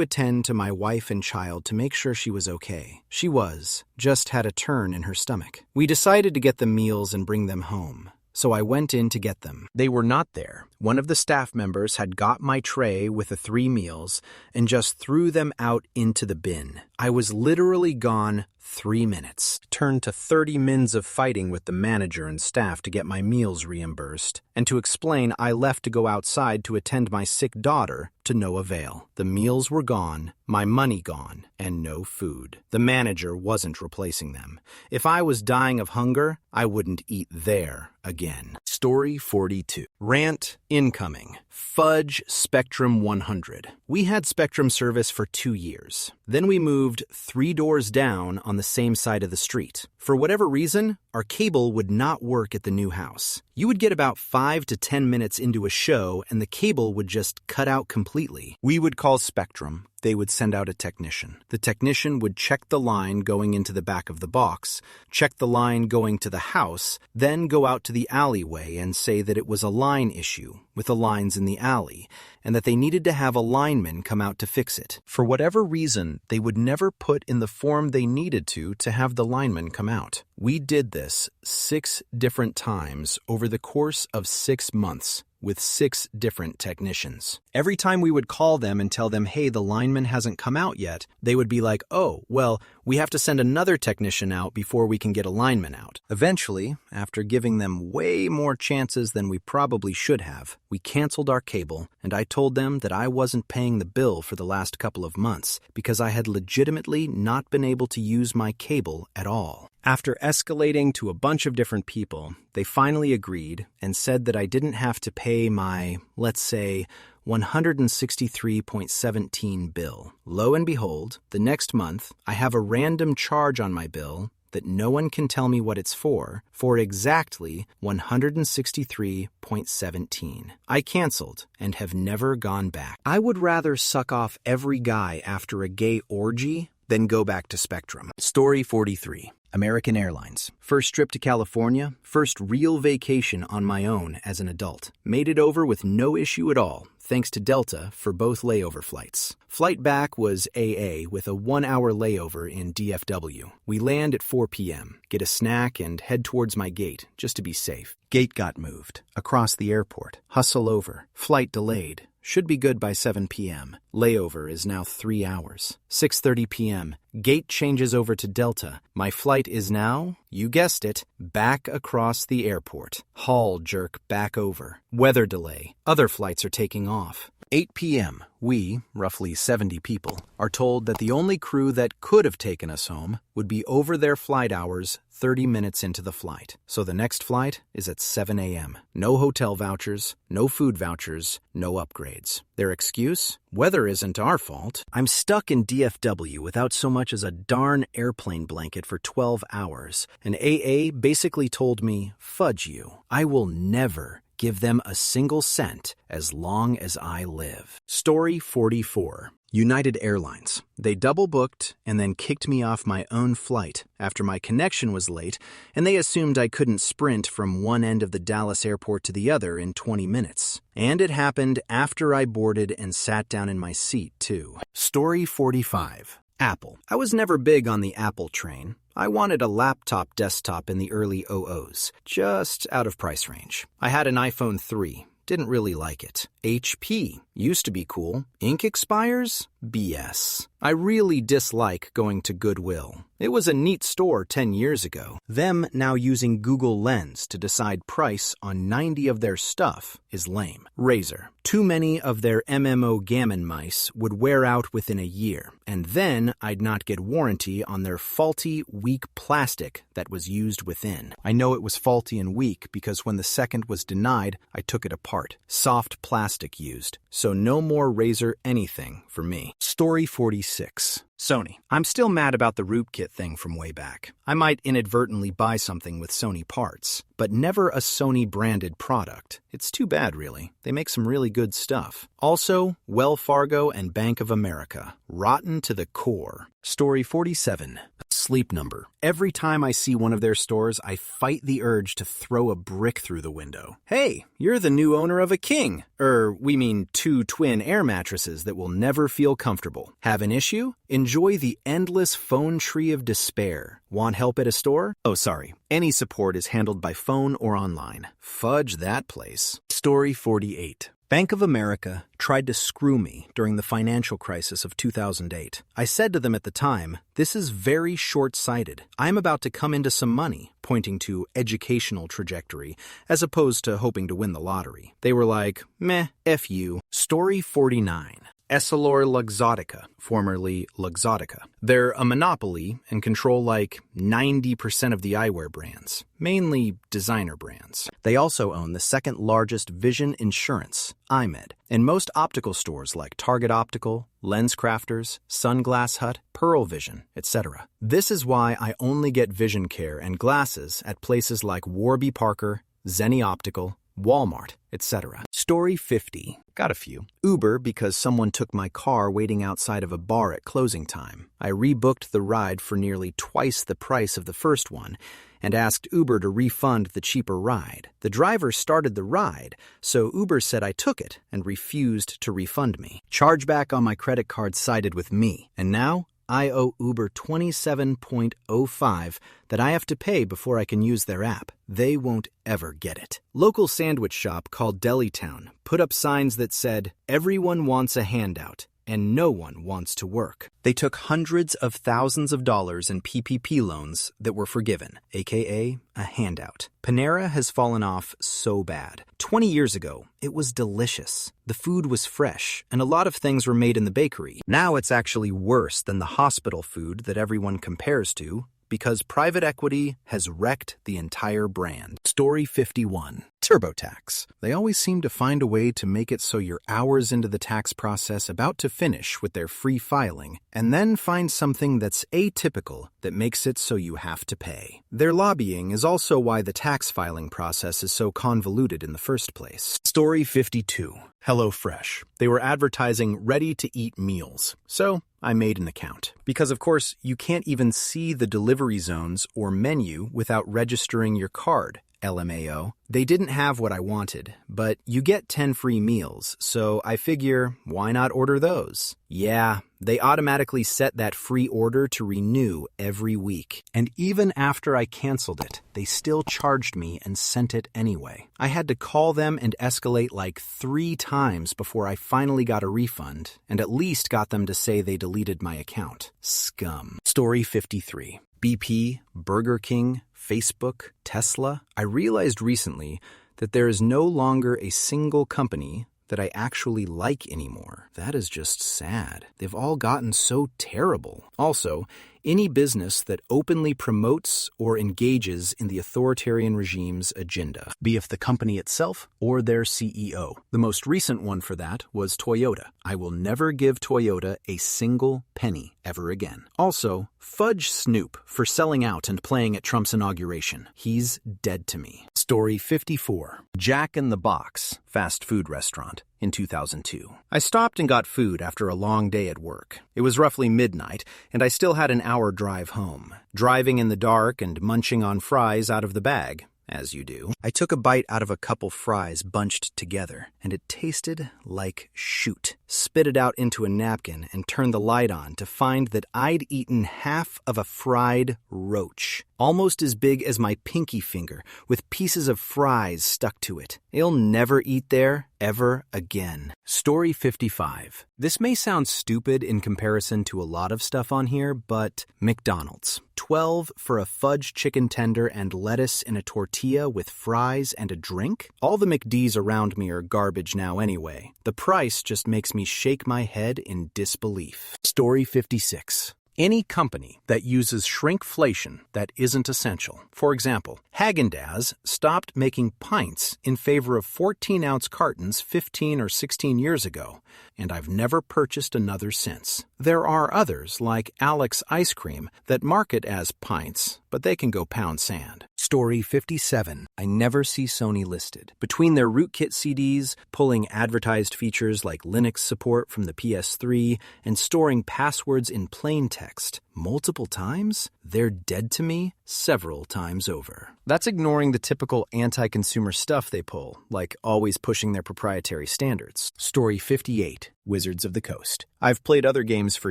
attend to my wife and child to make sure she was okay. She was, just had a turn in her stomach. We decided to get the meals and bring them home, so I went in to get them. They were not there, One of the staff members had got my tray with the 3 meals and just threw them out into the bin. I was literally gone 3 minutes. Turned to 30 mins of fighting with the manager and staff to get my meals reimbursed, and to explain I left to go outside to attend my sick daughter, to no avail. The meals were gone, my money gone, and no food. The manager wasn't replacing them. If I was dying of hunger, I wouldn't eat there again. Story 42. Rant incoming. Fudge Spectrum 100. We had Spectrum service for 2 years. Then we moved 3 doors down on the same side of the street. For whatever reason, our cable would not work at the new house. You would get about 5 to 10 minutes into a show and the cable would just cut out completely. We would call Spectrum. They would send out a technician. The technician would check the line going into the back of the box, check the line going to the house, then go out to the alleyway and say that it was a line issue with the lines in the alley, and that they needed to have a lineman come out to fix it. For whatever reason, they would never put in the form they needed to have the lineman come out. We did this 6 different times over the course of 6 months. With 6 different technicians. Every time we would call them and tell them, hey, the lineman hasn't come out yet, they would be like, oh, well, we have to send another technician out before we can get a lineman out. Eventually, after giving them way more chances than we probably should have, we canceled our cable, and I told them that I wasn't paying the bill for the last couple of months because I had legitimately not been able to use my cable at all. After escalating to a bunch of different people, they finally agreed and said that I didn't have to pay my, let's say, $163.17 bill. Lo and behold, the next month, I have a random charge on my bill that no one can tell me what it's for exactly $163.17. I canceled and have never gone back. I would rather suck off every guy after a gay orgy than go back to Spectrum. Story 43. American Airlines. First trip to California, first real vacation on my own as an adult. Made it over with no issue at all, thanks to Delta for both layover flights. Flight back was AA with a 1-hour layover in DFW. We land at 4 p.m., get a snack, and head towards my gate, just to be safe. Gate got moved. Across the airport. Hustle over. Flight delayed. Should be good by 7 p.m. Layover is now 3 hours. 6:30 p.m. Gate changes over to Delta. My flight is now, you guessed it, back across the airport. Haul jerk back over. Weather delay. Other flights are taking off. 8 p.m. We, roughly 70 people, are told that the only crew that could have taken us home would be over their flight hours 30 minutes into the flight. So the next flight is at 7 a.m. No hotel vouchers, no food vouchers, no upgrades. Their excuse? Weather isn't our fault. I'm stuck in DFW without so much as a darn airplane blanket for 12 hours. And AA basically told me, fudge you. I will never give them a single cent as long as I live. Story 44. United Airlines. They double booked and then kicked me off my own flight after my connection was late, and they assumed I couldn't sprint from one end of the Dallas airport to the other in 20 minutes. And it happened after I boarded and sat down in my seat, too. Story 45. Apple. I was never big on the Apple train. I wanted a laptop desktop in the early 00s, just out of price range. I had an iPhone 3. Didn't really like it. HP used to be cool. Ink expires? BS. I really dislike going to Goodwill. It was a neat store 10 years ago. Them now using Google Lens to decide price on 90 of their stuff is lame. Razer. Too many of their MMO Gammon mice would wear out within a year, and then I'd not get warranty on their faulty, weak plastic that was used within. I know it was faulty and weak because when the second was denied, I took it apart. Soft plastic used, so no more Razer anything for me. Story 46. Sony. I'm still mad about the rootkit thing from way back. I might inadvertently buy something with Sony parts, but never a Sony-branded product. It's too bad, really. They make some really good stuff. Also, Wells Fargo and Bank of America. Rotten to the core. Story 47. Sleep Number. Every time I see one of their stores, I fight the urge to throw a brick through the window. Hey, you're the new owner of a king. We mean 2 twin air mattresses that will never feel comfortable. Have an issue? Enjoy the endless phone tree of despair. Want help at a store? Oh, sorry. Any support is handled by phone or online. Fudge that place. Story 48. Bank of America tried to screw me during the financial crisis of 2008. I said to them at the time, "This is very short-sighted. I'm about to come into some money," pointing to educational trajectory, as opposed to hoping to win the lottery. They were like, "Meh, F you." Story 49. Essilor Luxottica, formerly Luxottica. They're a monopoly and control like 90% of the eyewear brands, mainly designer brands. They also own the second largest vision insurance, iMed, and most optical stores like Target Optical, LensCrafters, Sunglass Hut, Pearl Vision, etc. This is why I only get vision care and glasses at places like Warby Parker, Zenni Optical, Walmart, etc. Story 50. Got a few. Uber because someone took my car waiting outside of a bar at closing time. I rebooked the ride for nearly twice the price of the first one and asked Uber to refund the cheaper ride. The driver started the ride, so Uber said I took it and refused to refund me. Chargeback on my credit card sided with me, and now I owe Uber $27.05 that I have to pay before I can use their app. They won't ever get it. Local sandwich shop called Deli-Town put up signs that said, "Everyone wants a handout, and no one wants to work." They took hundreds of thousands of dollars in PPP loans that were forgiven, aka a handout. Panera has fallen off so bad. 20 years ago, it was delicious. The food was fresh, and a lot of things were made in the bakery. Now it's actually worse than the hospital food that everyone compares to, because private equity has wrecked the entire brand. Story 51. TurboTax. They always seem to find a way to make it so you're hours into the tax process about to finish with their free filing, and then find something that's atypical that makes it so you have to pay. Their lobbying is also why the tax filing process is so convoluted in the first place. Story 52. HelloFresh. They were advertising ready-to-eat meals, so I made an account. Because, of course, you can't even see the delivery zones or menu without registering your card. LMAO. They didn't have what I wanted, but you get 10 free meals, so I figure, why not order those? Yeah, they automatically set that free order to renew every week. And even after I canceled it, they still charged me and sent it anyway. I had to call them and escalate like 3 times before I finally got a refund, and at least got them to say they deleted my account. Scum. Story 53. BP, Burger King, Facebook, Tesla. I realized recently that there is no longer a single company that I actually like anymore. That is just sad. They've all gotten so terrible. Also, any business that openly promotes or engages in the authoritarian regime's agenda, be it the company itself or their CEO. The most recent one for that was Toyota. I will never give Toyota a single penny ever again. Also, fudge Snoop for selling out and playing at Trump's inauguration. He's dead to me. Story 54. Jack in the Box, fast food restaurant, in 2002. I stopped and got food after a long day at work. It was roughly midnight, and I still had an hour drive home. Driving in the dark and munching on fries out of the bag, as you do. I took a bite out of a couple fries bunched together, and it tasted like shoot. Spit it out into a napkin and turned the light on to find that I'd eaten half of a fried roach, almost as big as my pinky finger, with pieces of fries stuck to it. I'll never eat there ever again. Story 55. This may sound stupid in comparison to a lot of stuff on here, but McDonald's. $12 for a fudge chicken tender and lettuce in a tortilla with fries and a drink? All the McDs around me are garbage now anyway. The price just makes me shake my head in disbelief. Story 56. Any company that uses shrinkflation that isn't essential. For example, Häagen-Dazs stopped making pints in favor of 14-ounce cartons 15 or 16 years ago, and I've never purchased another since. There are others, like Alex Ice Cream, that market as pints, but they can go pound sand. Story 57. I never see Sony listed. Between their rootkit CDs, pulling advertised features like Linux support from the PS3, and storing passwords in plain text, multiple times, they're dead to me several times over. That's ignoring the typical anti-consumer stuff they pull, like always pushing their proprietary standards. Story 58, Wizards of the Coast. I've played other games for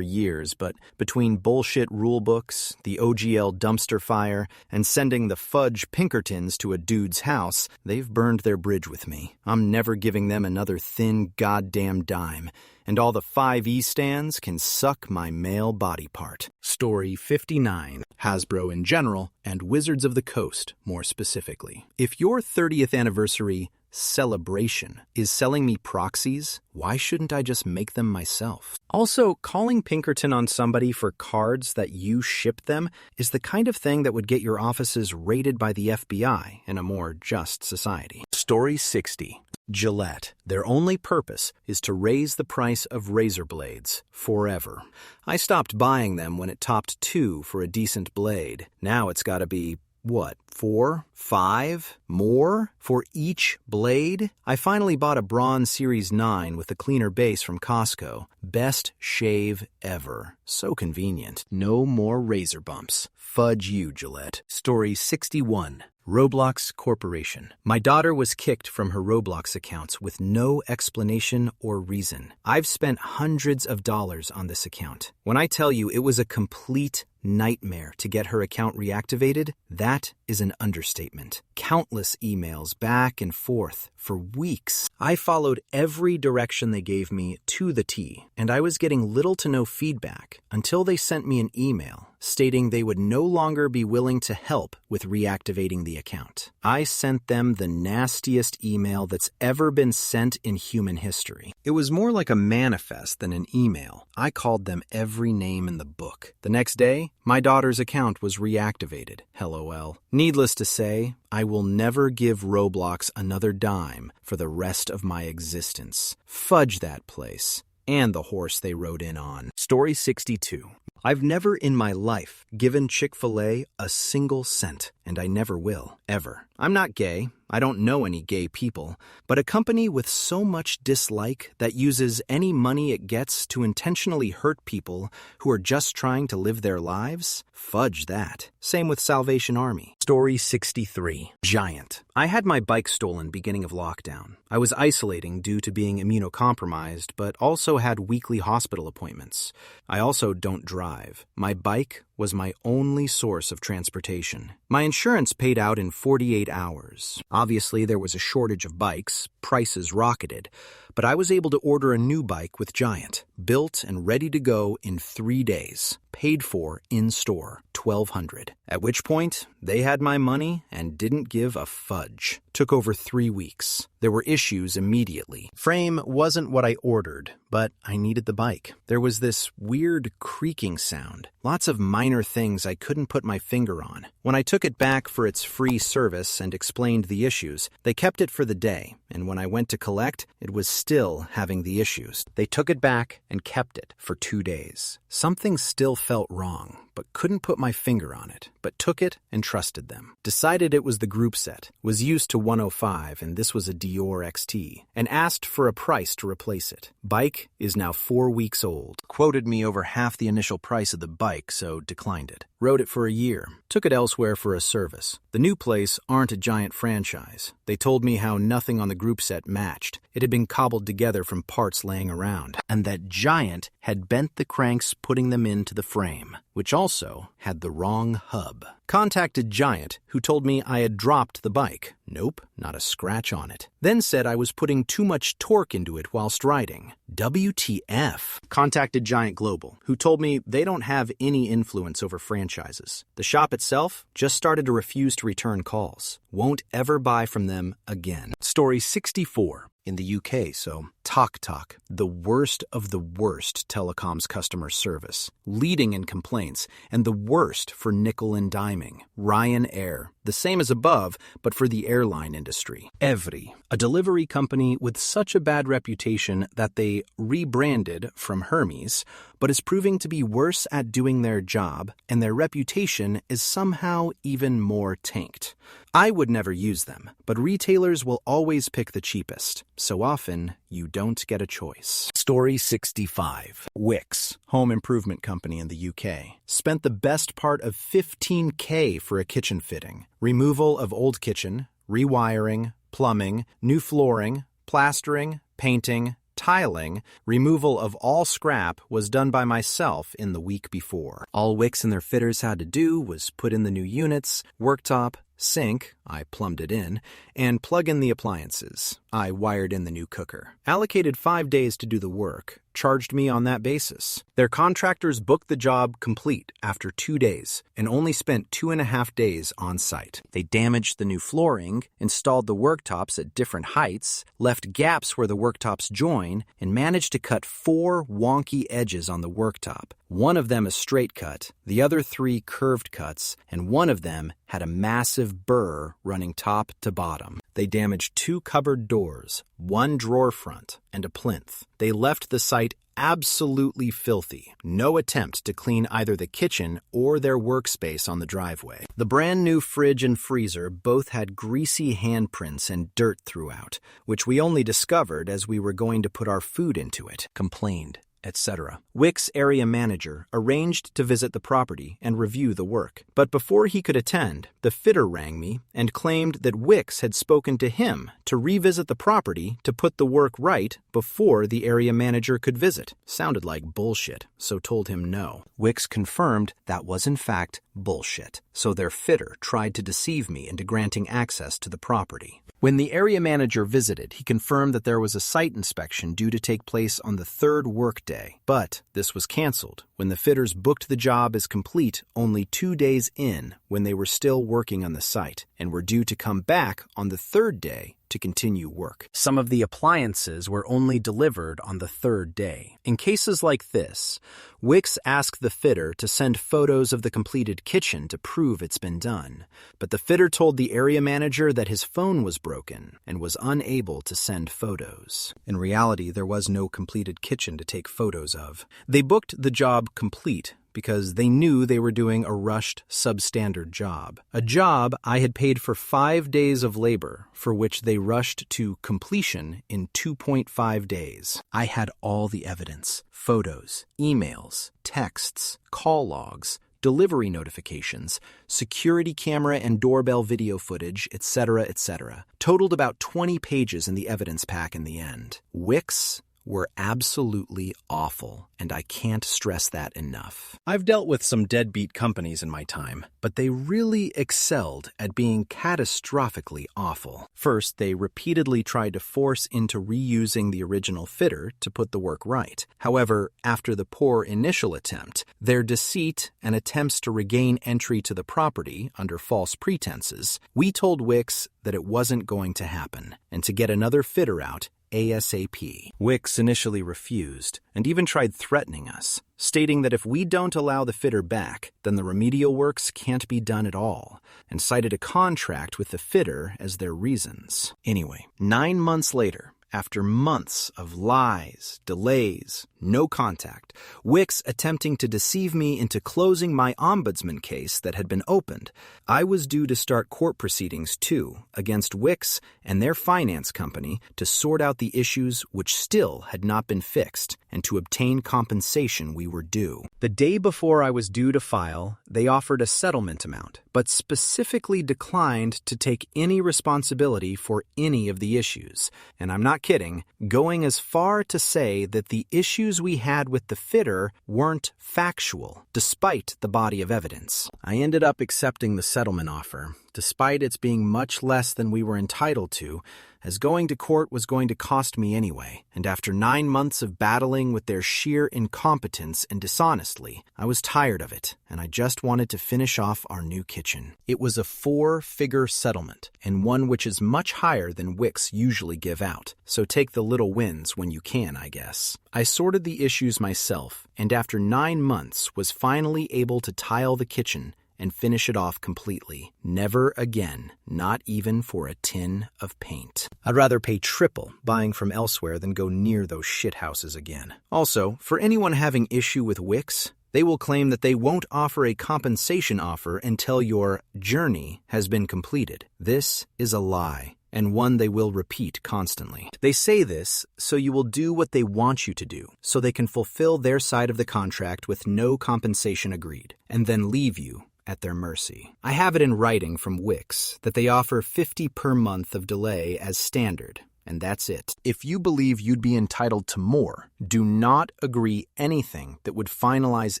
years, but between bullshit rulebooks, the OGL dumpster fire, and sending the fudge Pinkertons to a dude's house, they've burned their bridge with me. I'm never giving them another thin goddamn dime. And all the 5e stands can suck my male body part. Story 59. Hasbro in general, and Wizards of the Coast more specifically. If your 30th anniversary celebration is selling me proxies, why shouldn't I just make them myself? Also, calling Pinkerton on somebody for cards that you shipped them is the kind of thing that would get your offices raided by the FBI in a more just society. Story 60. Gillette. Their only purpose is to raise the price of razor blades forever. I stopped buying them when it topped $2 for a decent blade. Now it's gotta be, what, 4, 5 more for each blade? I finally bought a Braun Series 9 with a cleaner base from Costco. Best shave ever. So convenient. No more razor bumps. Fudge you, Gillette. Story 61. Roblox Corporation. My daughter was kicked from her Roblox accounts with no explanation or reason. I've spent hundreds of dollars on this account. When I tell you it was a complete nightmare to get her account reactivated, that is an understatement. Countless emails back and forth for weeks. I followed every direction they gave me to the T, and I was getting little to no feedback until they sent me an email stating they would no longer be willing to help with reactivating the account. I sent them the nastiest email that's ever been sent in human history. It was more like a manifest than an email. I called them every name in the book. The next day, my daughter's account was reactivated. LOL. Needless to say, I will never give Roblox another dime for the rest of my existence. Fudge that place. And the horse they rode in on. Story 62. I've never in my life given Chick-fil-A a single cent, and I never will, ever. I'm not gay. I don't know any gay people, but a company with so much dislike that uses any money it gets to intentionally hurt people who are just trying to live their lives? Fudge that. Same with Salvation Army. Story 63. Giant. I had my bike stolen beginning of lockdown. I was isolating due to being immunocompromised, but also had weekly hospital appointments. I also don't drive. My bike was my only source of transportation. My insurance paid out in 48 hours. Obviously, there was a shortage of bikes, prices rocketed, but I was able to order a new bike with Giant, built and ready to go in 3 days, paid for in-store, $1,200. At which point, they had my money and didn't give a fudge. Took over 3 weeks. There were issues immediately. Frame wasn't what I ordered, but I needed the bike. There was this weird creaking sound. Lots of minor things I couldn't put my finger on. When I took it back for its free service and explained the issues, they kept it for the day, and when I went to collect, it was still having the issues. They took it back and kept it for 2 days. Something still felt wrong, but couldn't put my finger on it, but took it and trusted them. Decided it was the group set, was used to 105 and this was a Dior XT, and asked for a price to replace it. Bike is now 4 weeks old. Quoted me over half the initial price of the bike, so declined it. Rode it for a year. Took it elsewhere for a service. The new place aren't a Giant franchise. They told me how nothing on the group set matched. It had been cobbled together from parts laying around, and that Giant had bent the cranks putting them into the frame, which also had the wrong hub. Contacted Giant, who told me I had dropped the bike. Nope, not a scratch on it. Then said I was putting too much torque into it whilst riding. WTF. Contacted Giant Global, who told me they don't have any influence over franchises. The shop itself just started to refuse to return calls. Won't ever buy from them again. Story 64. In the UK, so TalkTalk, the worst of the worst telecoms customer service, leading in complaints, and the worst for nickel and diming. Ryanair, the same as above, but for the airline industry. Evri, a delivery company with such a bad reputation that they rebranded from Hermes, but is proving to be worse at doing their job, and their reputation is somehow even more tanked. I would never use them, but retailers will always pick the cheapest, so often you don't get a choice. Story 65. Wix, home improvement company in the UK, spent the best part of $15,000 for a kitchen fitting. Removal of old kitchen, rewiring, plumbing, new flooring, plastering, painting, tiling, removal of all scrap was done by myself in the week before. All Wix and their fitters had to do was put in the new units, worktop, sink, I plumbed it in, and plug in the appliances. I wired in the new cooker. Allocated 5 days to do the work, charged me on that basis. Their contractors booked the job complete after 2 days and only spent 2.5 days on site. They damaged the new flooring, installed the worktops at different heights, left gaps where the worktops join, and managed to cut 4 wonky edges on the worktop. One of them a straight cut, the other 3 curved cuts, and one of them had a massive burr running top to bottom. They damaged 2 cupboard doors, 1 drawer front, and a plinth. They left the site absolutely filthy. No attempt to clean either the kitchen or their workspace on the driveway. The brand new fridge and freezer both had greasy handprints and dirt throughout, which we only discovered as we were going to put our food into it, complained, etc. Wix area manager arranged to visit the property and review the work. But before he could attend, the fitter rang me and claimed that Wix had spoken to him to revisit the property to put the work right before the area manager could visit. Sounded like bullshit, so told him no. Wix confirmed that was in fact bullshit, so their fitter tried to deceive me into granting access to the property. When the area manager visited, he confirmed that there was a site inspection due to take place on the 3rd workday, but this was canceled when the fitters booked the job as complete only 2 days in when they were still working on the site and were due to come back on the 3rd day to continue work. Some of the appliances were only delivered on the 3rd day. In cases like this, Wix asked the fitter to send photos of the completed kitchen to prove it's been done, but the fitter told the area manager that his phone was broken and was unable to send photos. In reality, there was no completed kitchen to take photos of. They booked the job complete because they knew they were doing a rushed, substandard job. A job I had paid for 5 days of labor, for which they rushed to completion in 2.5 days. I had all the evidence: photos, emails, texts, call logs, delivery notifications, security camera and doorbell video footage, etc., etc. Totaled about 20 pages in the evidence pack in the end. Wix were absolutely awful, and I can't stress that enough. I've dealt with some deadbeat companies in my time, but they really excelled at being catastrophically awful. First, they repeatedly tried to force into reusing the original fitter to put the work right. However, after the poor initial attempt, their deceit and attempts to regain entry to the property under false pretenses, we told Wix that it wasn't going to happen, and to get another fitter out ASAP. Wix initially refused and even tried threatening us, stating that if we don't allow the fitter back, then the remedial works can't be done at all, and cited a contract with the fitter as their reasons. Anyway, 9 months later, after months of lies, delays, no contact, Wix attempting to deceive me into closing my ombudsman case that had been opened, I was due to start court proceedings too against Wix and their finance company to sort out the issues which still had not been fixed and to obtain compensation we were due. The day before I was due to file, they offered a settlement amount, but specifically declined to take any responsibility for any of the issues. And I'm not kidding, going as far to say that the issues we had with the fitter weren't factual, despite the body of evidence. I ended up accepting the settlement offer, despite its being much less than we were entitled to, as going to court was going to cost me anyway. And after 9 months of battling with their sheer incompetence and dishonestly, I was tired of it, and I just wanted to finish off our new kitchen. It was a 4-figure settlement, and one which is much higher than Wix usually give out, so take the little wins when you can, I guess. I sorted the issues myself, and after 9 months was finally able to tile the kitchen and finish it off completely. Never again, not even for a tin of paint. I'd rather pay triple buying from elsewhere than go near those shithouses again. Also, for anyone having issue with Wix, They will claim that they won't offer a compensation offer until your journey has been completed. This is a lie, and one they will repeat constantly. They say this so you will do what they want you to do, so they can fulfill their side of the contract with no compensation agreed, and then leave you at their mercy. I have it in writing from Wix that they offer $50 per month of delay as standard, and that's it. If you believe you'd be entitled to more, do not agree anything that would finalize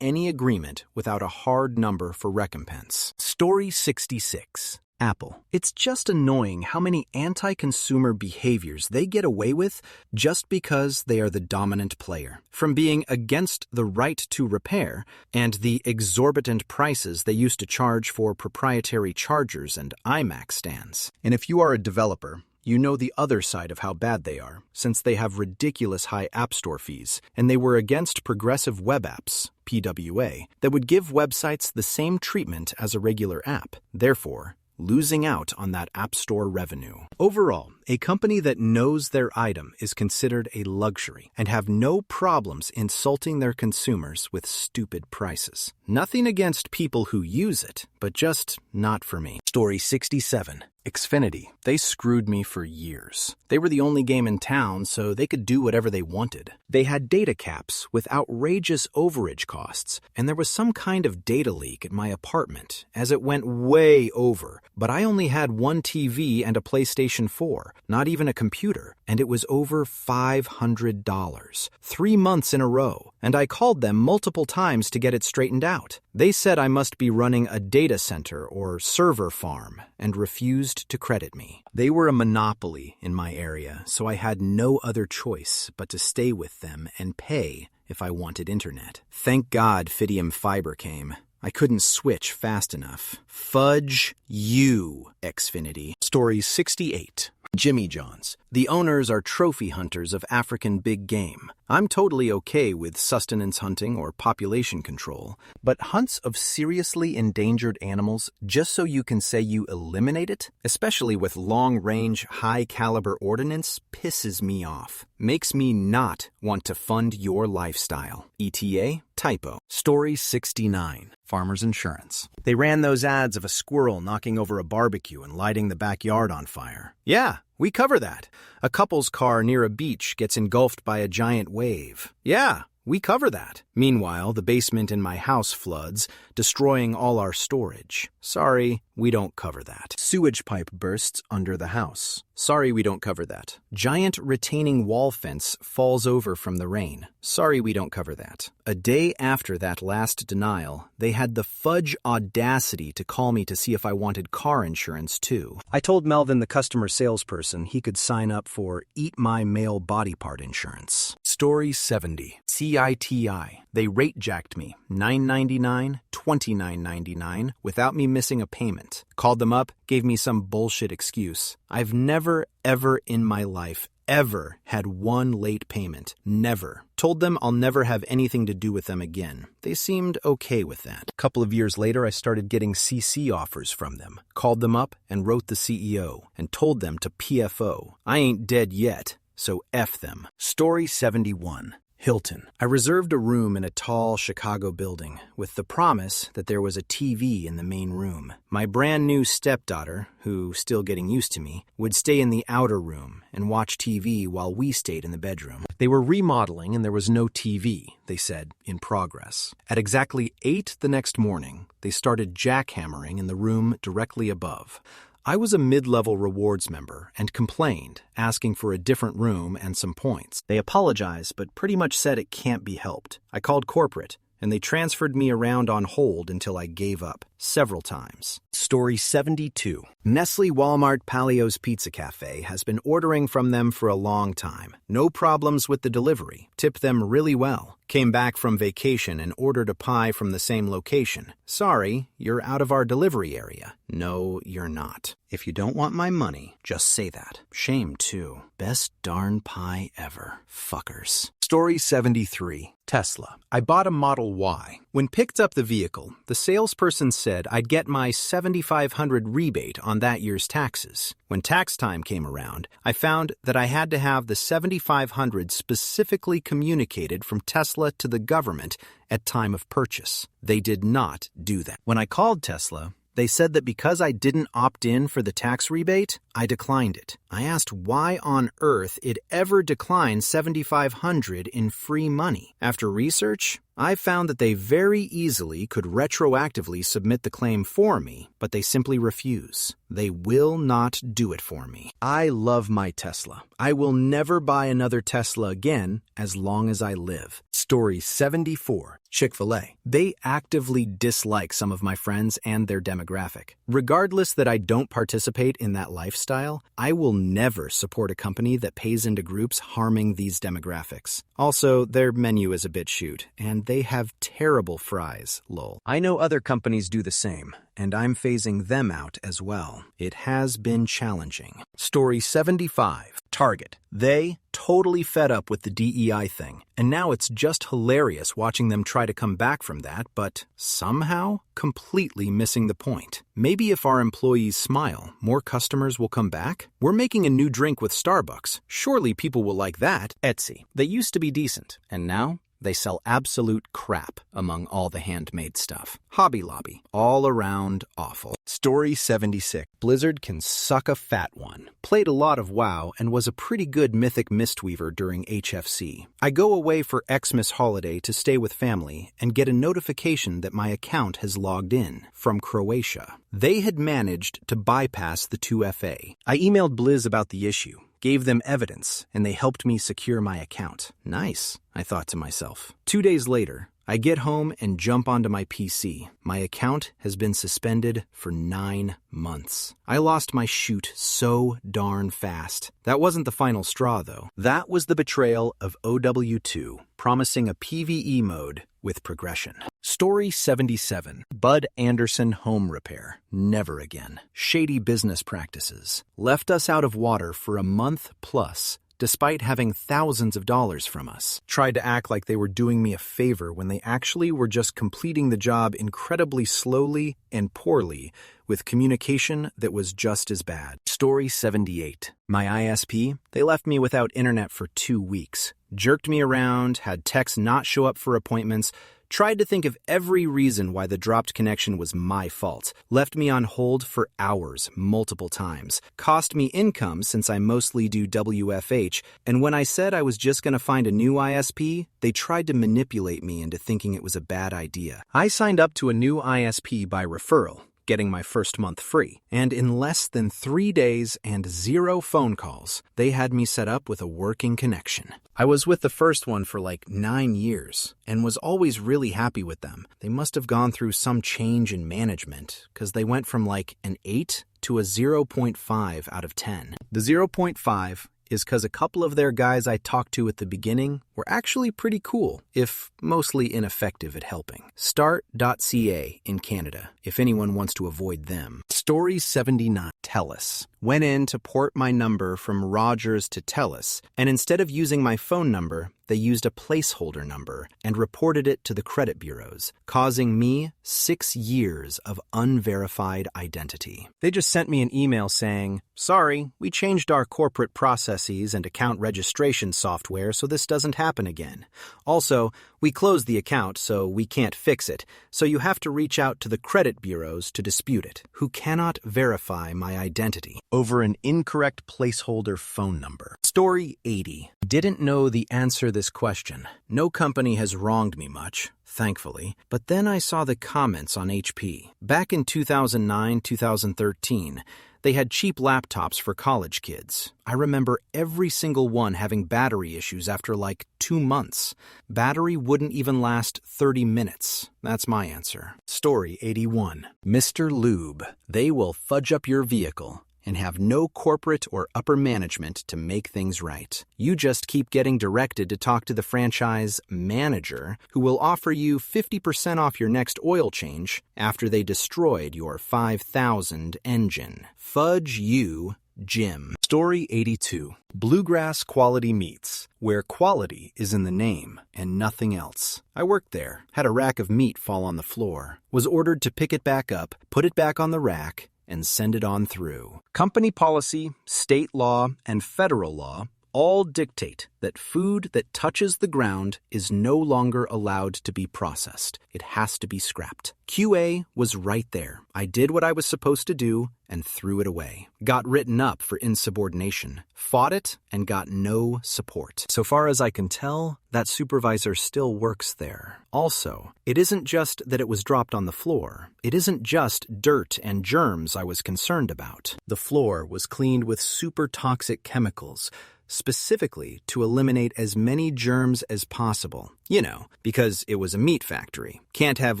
any agreement without a hard number for recompense. Story 66. Apple. It's just annoying how many anti-consumer behaviors they get away with just because they are the dominant player. From being against the right to repair and the exorbitant prices they used to charge for proprietary chargers and iMac stands. And if you are a developer, you know the other side of how bad they are, since they have ridiculous high App Store fees, and they were against progressive web apps, PWA, that would give websites the same treatment as a regular app, therefore losing out on that App Store revenue. Overall, a company that knows their item is considered a luxury and have no problems insulting their consumers with stupid prices. Nothing against people who use it, but just not for me. Story 67. Xfinity. They screwed me for years. They were the only game in town, so they could do whatever they wanted. They had data caps with outrageous overage costs, and there was some kind of data leak at my apartment, as it went way over. But I only had one TV and a PlayStation 4, not even a computer, and it was over $500. 3 months in a row, and I called them multiple times to get it straightened out. They said I must be running a data center or server farm, and refused to credit me. They were a monopoly in my area, so I had no other choice but to stay with them and pay if I wanted internet. Thank God Fidium Fiber came. I couldn't switch fast enough. Fudge you, Xfinity. Story 68. Jimmy John's. The owners are trophy hunters of African big game. I'm totally okay with sustenance hunting or population control, but hunts of seriously endangered animals just so you can say you eliminate it, especially with long-range, high-caliber ordnance, pisses me off. Makes me not want to fund your lifestyle. ETA? Typo. Story 69. Farmers Insurance. They ran those ads of a squirrel knocking over a barbecue and lighting the backyard on fire. Yeah, we cover that. A couple's car near a beach gets engulfed by a giant wave. Yeah, we cover that. Meanwhile, the basement in my house floods, destroying all our storage. Sorry, we don't cover that. Sewage pipe bursts under the house. Sorry, we don't cover that. Giant retaining wall fence falls over from the rain. Sorry, we don't cover that. A day after that last denial, they had the fudge audacity to call me to see if I wanted car insurance too. I told Melvin, the customer salesperson, he could sign up for Eat My Male Body Part Insurance. Story 70. CITI. They rate jacked me $9.99, $29.99 without me missing a payment. Called them up, gave me some bullshit excuse. I've never, ever in my life ever had one late payment. Never. Told them I'll never have anything to do with them again. They seemed okay with that. A couple of years later, I started getting CC offers from them. Called them up and wrote the CEO and told them to PFO. I ain't dead yet, so F them. Story 71. Hilton. I reserved a room in a tall Chicago building with the promise that there was a TV in the main room. My brand new stepdaughter, who, still getting used to me, would stay in the outer room and watch TV while we stayed in the bedroom. They were remodeling and there was no TV, they said, in progress. At exactly 8 the next morning, they started jackhammering in the room directly above. I was a mid-level rewards member and complained, asking for a different room and some points. They apologized, but pretty much said it can't be helped. I called corporate, and they transferred me around on hold until I gave up, several times. Story 72. Nestle Walmart Palio's Pizza Cafe has been ordering from them for a long time. No problems with the delivery. Tipped them really well. Came back from vacation and ordered a pie from the same location. Sorry, you're out of our delivery area. No, you're not. If you don't want my money, just say that. Shame, too. Best darn pie ever. Fuckers. Story 73. Tesla. I bought a Model Y. When picked up the vehicle, the salesperson said I'd get my $7,500 rebate on that year's taxes. When tax time came around, I found that I had to have the $7,500 specifically communicated from Tesla to the government at time of purchase. They did not do that. When I called Tesla, they said that because I didn't opt in for the tax rebate, I declined it. I asked why on earth it ever declined $7,500 in free money. After research, I found that they very easily could retroactively submit the claim for me, but they simply refuse. They will not do it for me. I love my Tesla. I will never buy another Tesla again as long as I live. Story 74. Chick-fil-A. They actively dislike some of my friends and their demographic. Regardless that I don't participate in that lifestyle, I will never support a company that pays into groups harming these demographics. Also, their menu is a bit shoot, and they have terrible fries, lol. I know other companies do the same, and I'm phasing them out as well. It has been challenging. Story 75. Target. They totally fed up with the DEI thing, and now it's just hilarious watching them try to come back from that, but somehow completely missing the point. Maybe if our employees smile, more customers will come back? We're making a new drink with Starbucks. Surely people will like that. Etsy. They used to be decent, and now they sell absolute crap among all the handmade stuff. Hobby Lobby. All around awful. Story 76. Blizzard can suck a fat one. Played a lot of WoW and was a pretty good Mythic Mistweaver during HFC. I go away for Xmas holiday to stay with family and get a notification that my account has logged in from Croatia. They had managed to bypass the 2FA. I emailed Blizz about the issue, gave them evidence, and they helped me secure my account. Nice, I thought to myself. 2 days later, I get home and jump onto my PC. My account has been suspended for 9 months. I lost my shoot so darn fast. That wasn't the final straw, though. That was the betrayal of OW2, promising a PvE mode with progression. Story 77. Bud Anderson Home Repair. Never again. Shady business practices. Left us out of water for a month plus, despite having thousands of dollars from us. Tried to act like they were doing me a favor when they actually were just completing the job incredibly slowly and poorly, with communication that was just as bad. Story 78. My ISP, they left me without internet for 2 weeks. Jerked me around, had techs not show up for appointments, tried to think of every reason why the dropped connection was my fault, left me on hold for hours multiple times, cost me income since I mostly do WFH, and when I said I was just going to find a new ISP, they tried to manipulate me into thinking it was a bad idea. I signed up to a new ISP by referral, getting my first month free, and in less than 3 days and 0 phone calls, they had me set up with a working connection. I was with the first one for like 9 years, and was always really happy with them. They must have gone through some change in management, because they went from like an 8 to a 0.5 out of 10. The 0.5 is because a couple of their guys I talked to at the beginning were actually pretty cool, if mostly ineffective at helping. Start.ca in Canada, if anyone wants to avoid them. Story 79. TELUS. Went in to port my number from Rogers to TELUS, and instead of using my phone number, they used a placeholder number and reported it to the credit bureaus, causing me 6 years of unverified identity. They just sent me an email saying, "Sorry, we changed our corporate processes and account registration software so this doesn't happen again. Also, we closed the account so we can't fix it, so you have to reach out to the credit bureaus to dispute it, who cannot verify my identity over an incorrect placeholder phone number." Story 80. Didn't know the answer to this question. No company has wronged me much, thankfully, but then I saw the comments on HP. Back in 2009-2013, they had cheap laptops for college kids. I remember every single one having battery issues after like 2 months. Battery wouldn't even last 30 minutes. That's my answer. Story 81. Mr. Lube. They will fudge up your vehicle and have no corporate or upper management to make things right. You just keep getting directed to talk to the franchise manager, who will offer you 50% off your next oil change after they destroyed your 5,000 engine. Fudge you Gym. Story 82. Bluegrass Quality Meats, where quality is in the name and nothing else. I worked there, had a rack of meat fall on the floor, was ordered to pick it back up, put it back on the rack, and send it on through. Company policy, state law, and federal law all dictate that food that touches the ground is no longer allowed to be processed. It has to be scrapped. QA was right there. I did what I was supposed to do and threw it away. Got written up for insubordination, fought it, and got no support. So far as I can tell, that supervisor still works there. Also, it isn't just that it was dropped on the floor. It isn't just dirt and germs I was concerned about. The floor was cleaned with super toxic chemicals, specifically to eliminate as many germs as possible. You know, because it was a meat factory. Can't have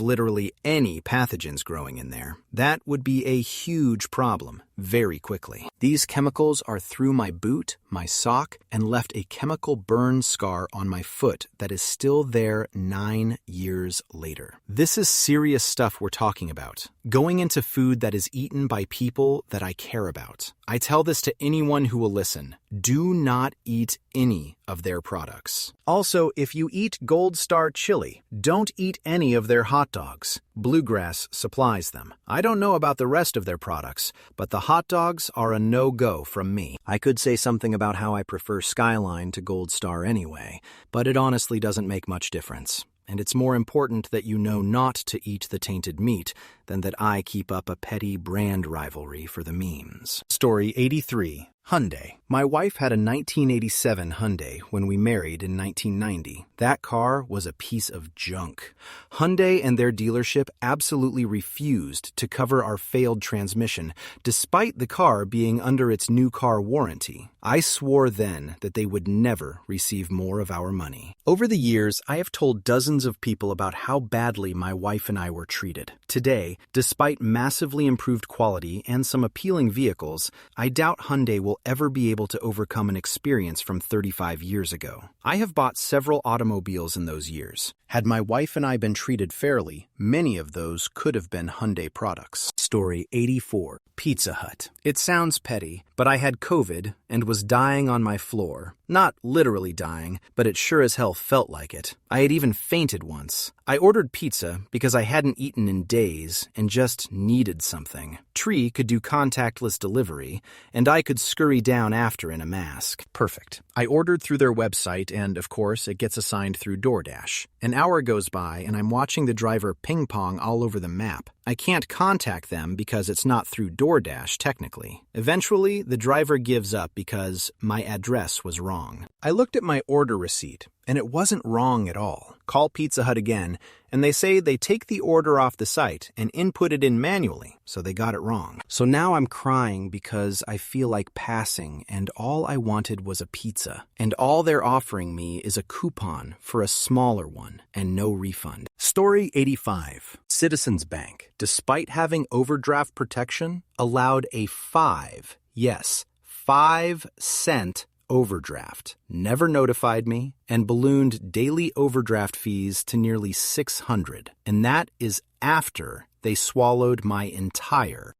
literally any pathogens growing in there. That would be a huge problem very quickly. These chemicals are through my boot, my sock, and left a chemical burn scar on my foot that is still there 9 years later. This is serious stuff we're talking about. Going into food that is eaten by people that I care about. I tell this to anyone who will listen. Do not eat any of their products. Also, if you eat Gold Star chili, don't eat any of their hot dogs. Bluegrass supplies them. I don't know about the rest of their products, but the hot dogs are a no-go from me. I could say something about how I prefer Skyline to Gold Star anyway, but it honestly doesn't make much difference. And it's more important that you know not to eat the tainted meat than that I keep up a petty brand rivalry for the memes. Story 83. Hyundai. My wife had a 1987 Hyundai when we married in 1990. That car was a piece of junk. Hyundai and their dealership absolutely refused to cover our failed transmission, despite the car being under its new car warranty. I swore then that they would never receive more of our money. Over the years, I have told dozens of people about how badly my wife and I were treated. Today, despite massively improved quality and some appealing vehicles, I doubt Hyundai will ever be able to overcome an experience from 35 years ago. I have bought several automobiles in those years. Had my wife and I been treated fairly, many of those could have been Hyundai products. Story 84. Pizza Hut. It sounds petty, but I had COVID and was dying on my floor. Not literally dying, but it sure as hell felt like it. I had even fainted once. I ordered pizza because I hadn't eaten in days and just needed something. Tree could do contactless delivery, and I could scurry down after in a mask. Perfect. I ordered through their website, and of course, it gets assigned through DoorDash. An hour goes by, and I'm watching the driver ping-pong all over the map. I can't contact them because it's not through DoorDash, technically. Eventually, the driver gives up because my address was wrong. I looked at my order receipt, and it wasn't wrong at all. Call Pizza Hut again, and they say they take the order off the site and input it in manually, so they got it wrong. So now I'm crying because I feel like passing, and all I wanted was a pizza. And all they're offering me is a coupon for a smaller one, and no refund. Story 85. Citizens Bank, despite having overdraft protection, allowed a 5 cent overdraft, never notified me, and ballooned daily overdraft fees to nearly $600. And that is after they swallowed my entire